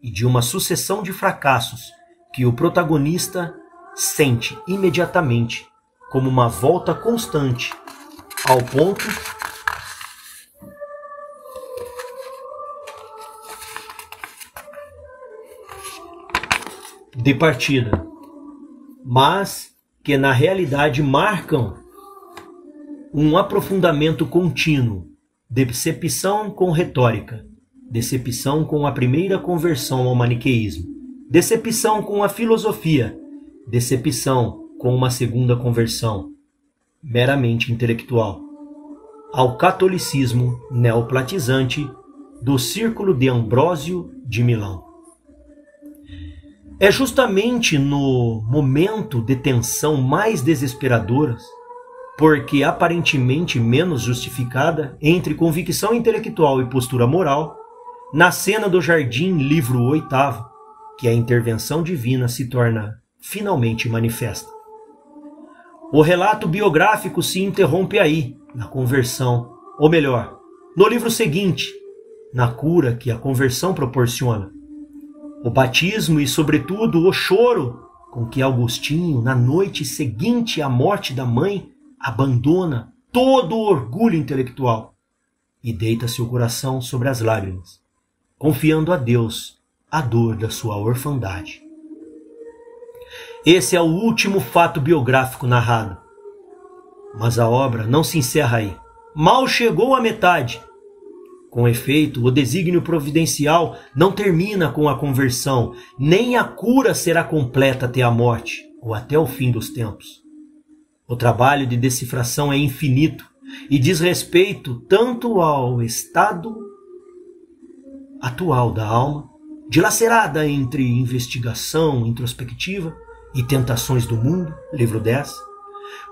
e de uma sucessão de fracassos que o protagonista sente imediatamente como uma volta constante ao ponto de partida, mas que na realidade marcam um aprofundamento contínuo, decepção com retórica, decepção com a primeira conversão ao maniqueísmo, decepção com a filosofia, decepção com uma segunda conversão, meramente intelectual, ao catolicismo neoplatizante do Círculo de Ambrósio de Milão. É justamente no momento de tensão mais desesperadoras, porque aparentemente menos justificada, entre convicção intelectual e postura moral, na cena do jardim, livro 8º, que a intervenção divina se torna finalmente manifesta. O relato biográfico se interrompe aí, na conversão, ou melhor, no livro seguinte, na cura que a conversão proporciona. O batismo e, sobretudo, o choro com que Agostinho, na noite seguinte à morte da mãe, abandona todo o orgulho intelectual e deita seu coração sobre as lágrimas, confiando a Deus a dor da sua orfandade. Esse é o último fato biográfico narrado. Mas a obra não se encerra aí. Mal chegou à metade. Com efeito, o desígnio providencial não termina com a conversão, nem a cura será completa até a morte, ou até o fim dos tempos. O trabalho de decifração é infinito e diz respeito tanto ao estado atual da alma, dilacerada entre investigação introspectiva e tentações do mundo, livro 10,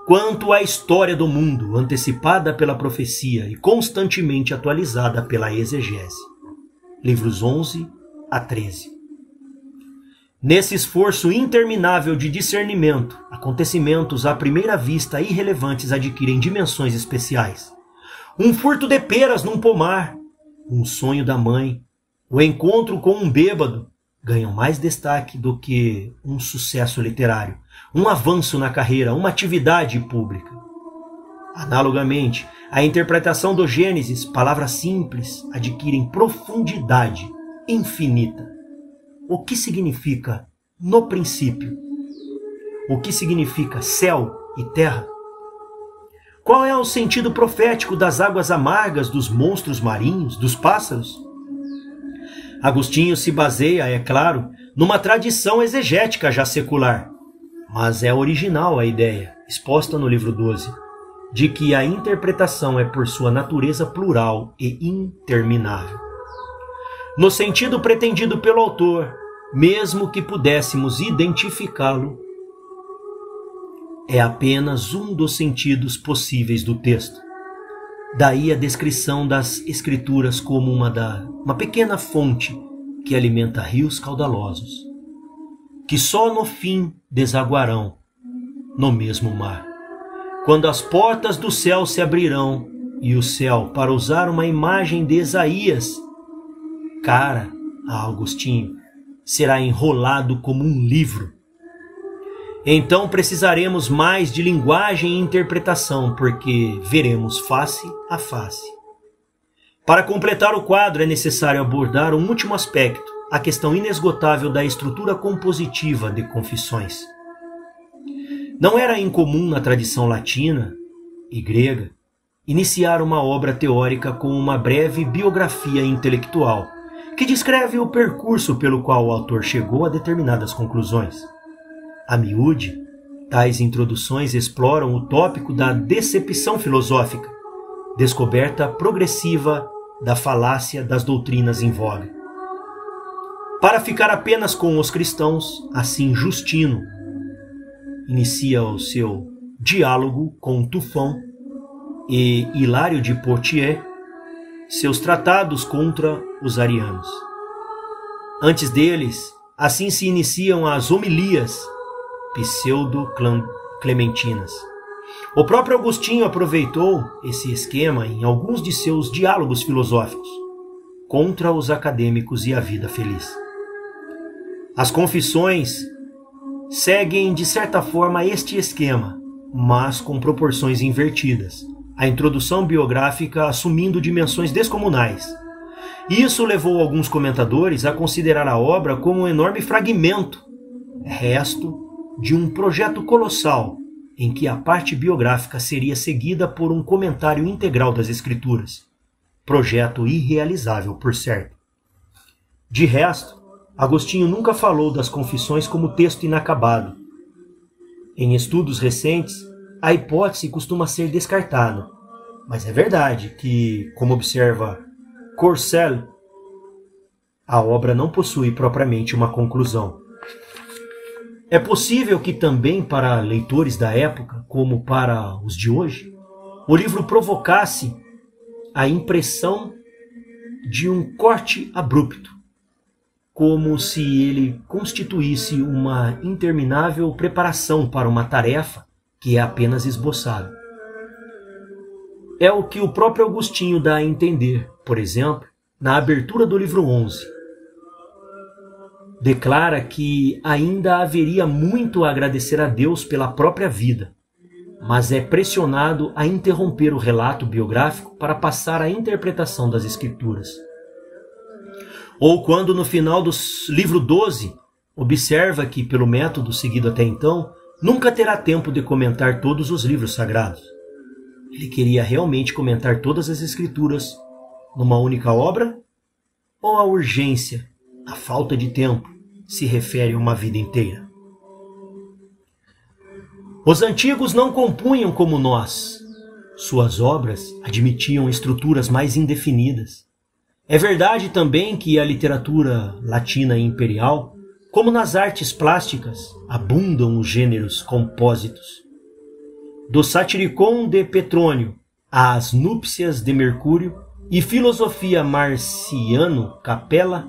quanto à história do mundo, antecipada pela profecia e constantemente atualizada pela exegese, livros 11 a 13. Nesse esforço interminável de discernimento, acontecimentos à primeira vista irrelevantes adquirem dimensões especiais. Um furto de peras num pomar, um sonho da mãe, o encontro com um bêbado ganham mais destaque do que um sucesso literário, um avanço na carreira, uma atividade pública. Análogamente, a interpretação do Gênesis, palavras simples, adquirem profundidade infinita. O que significa no princípio? O que significa céu e terra? Qual é o sentido profético das águas amargas, dos monstros marinhos, dos pássaros? Agostinho se baseia, é claro, numa tradição exegética já secular, mas é original a ideia, exposta no livro 12, de que a interpretação é por sua natureza plural e interminável. No sentido pretendido pelo autor, mesmo que pudéssemos identificá-lo, é apenas um dos sentidos possíveis do texto. Daí a descrição das escrituras como uma pequena fonte que alimenta rios caudalosos, que só no fim desaguarão no mesmo mar. Quando as portas do céu se abrirão e o céu, para usar uma imagem de Isaías, cara a Agostinho, será enrolado como um livro. Então precisaremos mais de linguagem e interpretação, porque veremos face a face. Para completar o quadro é necessário abordar um último aspecto, a questão inesgotável da estrutura compositiva de Confissões. Não era incomum na tradição latina e grega iniciar uma obra teórica com uma breve biografia intelectual, que descreve o percurso pelo qual o autor chegou a determinadas conclusões. A miúde, tais introduções exploram o tópico da decepção filosófica, descoberta progressiva da falácia das doutrinas em voga. Para ficar apenas com os cristãos, assim Justino inicia o seu diálogo com Tufão e Hilário de Poitiers, seus tratados contra os arianos. Antes deles, assim se iniciam as homilias pseudo-clementinas. O próprio Agostinho aproveitou esse esquema em alguns de seus diálogos filosóficos contra os acadêmicos e a vida feliz. As confissões seguem de certa forma este esquema, mas com proporções invertidas, a introdução biográfica assumindo dimensões descomunais. Isso levou alguns comentadores a considerar a obra como um enorme fragmento, resto de um projeto colossal, em que a parte biográfica seria seguida por um comentário integral das Escrituras. Projeto irrealizável, por certo. De resto, Agostinho nunca falou das Confissões como texto inacabado. Em estudos recentes, a hipótese costuma ser descartada, mas é verdade que, como observa Courcelles, a obra não possui propriamente uma conclusão. É possível que também para leitores da época, como para os de hoje, o livro provocasse a impressão de um corte abrupto, como se ele constituísse uma interminável preparação para uma tarefa que é apenas esboçada. É o que o próprio Agostinho dá a entender, por exemplo, na abertura do livro 11. Declara que ainda haveria muito a agradecer a Deus pela própria vida, mas é pressionado a interromper o relato biográfico para passar à interpretação das Escrituras. Ou quando no final do livro 12, observa que, pelo método seguido até então, nunca terá tempo de comentar todos os livros sagrados. Ele queria realmente comentar todas as Escrituras numa única obra? Ou a urgência, a falta de tempo, se refere a uma vida inteira? Os antigos não compunham como nós. Suas obras admitiam estruturas mais indefinidas. É verdade também que a literatura latina e imperial, como nas artes plásticas, abundam os gêneros compósitos. Do Satiricon de Petrônio às Núpcias de Mercúrio e filosofia Marciano Capella,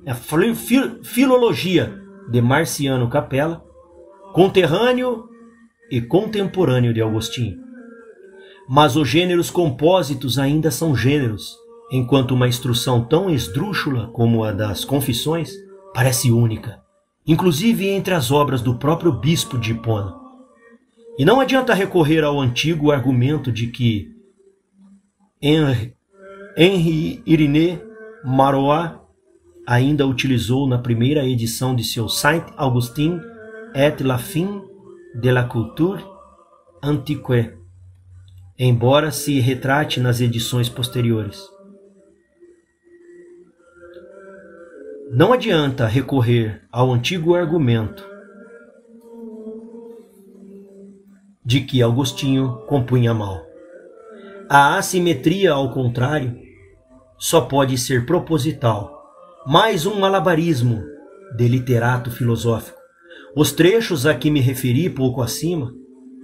a filologia de Marciano Capella, conterrâneo e contemporâneo de Agostinho. Mas os gêneros compósitos ainda são gêneros, enquanto uma instrução tão esdrúxula como a das Confissões parece única, inclusive entre as obras do próprio bispo de Hipona. E não adianta recorrer ao antigo argumento de que Henri Irénée Marois ainda utilizou na primeira edição de seu Saint-Augustin et la fin de la culture antique, embora se retrate nas edições posteriores. Não adianta recorrer ao antigo argumento de que Agostinho compunha mal. A assimetria, ao contrário, só pode ser proposital, mais um malabarismo de literato filosófico. Os trechos a que me referi pouco acima,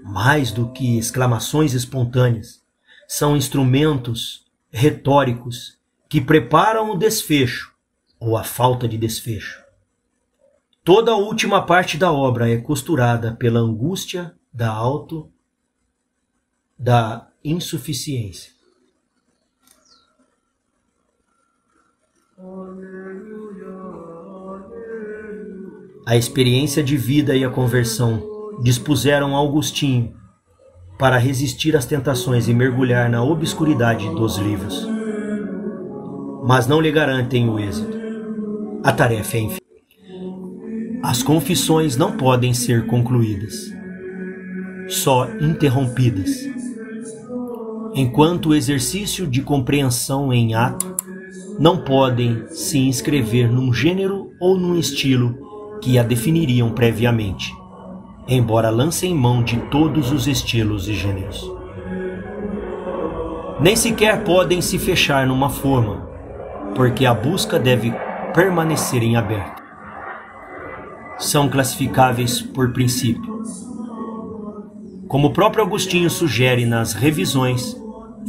mais do que exclamações espontâneas, são instrumentos retóricos que preparam o desfecho ou a falta de desfecho. Toda a última parte da obra é costurada pela angústia da insuficiência. A experiência de vida e a conversão dispuseram Agostinho para resistir às tentações e mergulhar na obscuridade dos livros. Mas não lhe garantem o êxito. A tarefa é infinita. As confissões não podem ser concluídas, só interrompidas. Enquanto o exercício de compreensão em ato, não podem se inscrever num gênero ou num estilo que a definiriam previamente, embora lancem mão de todos os estilos e gêneros. Nem sequer podem se fechar numa forma, porque a busca deve permanecer em aberto. São classificáveis por princípio. Como o próprio Agostinho sugere nas revisões,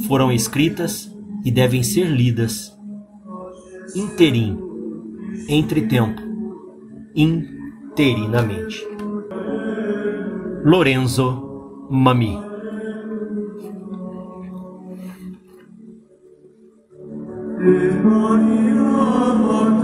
foram escritas e devem ser lidas interim, entretempo, interinamente. Lorenzo Mami. Maria,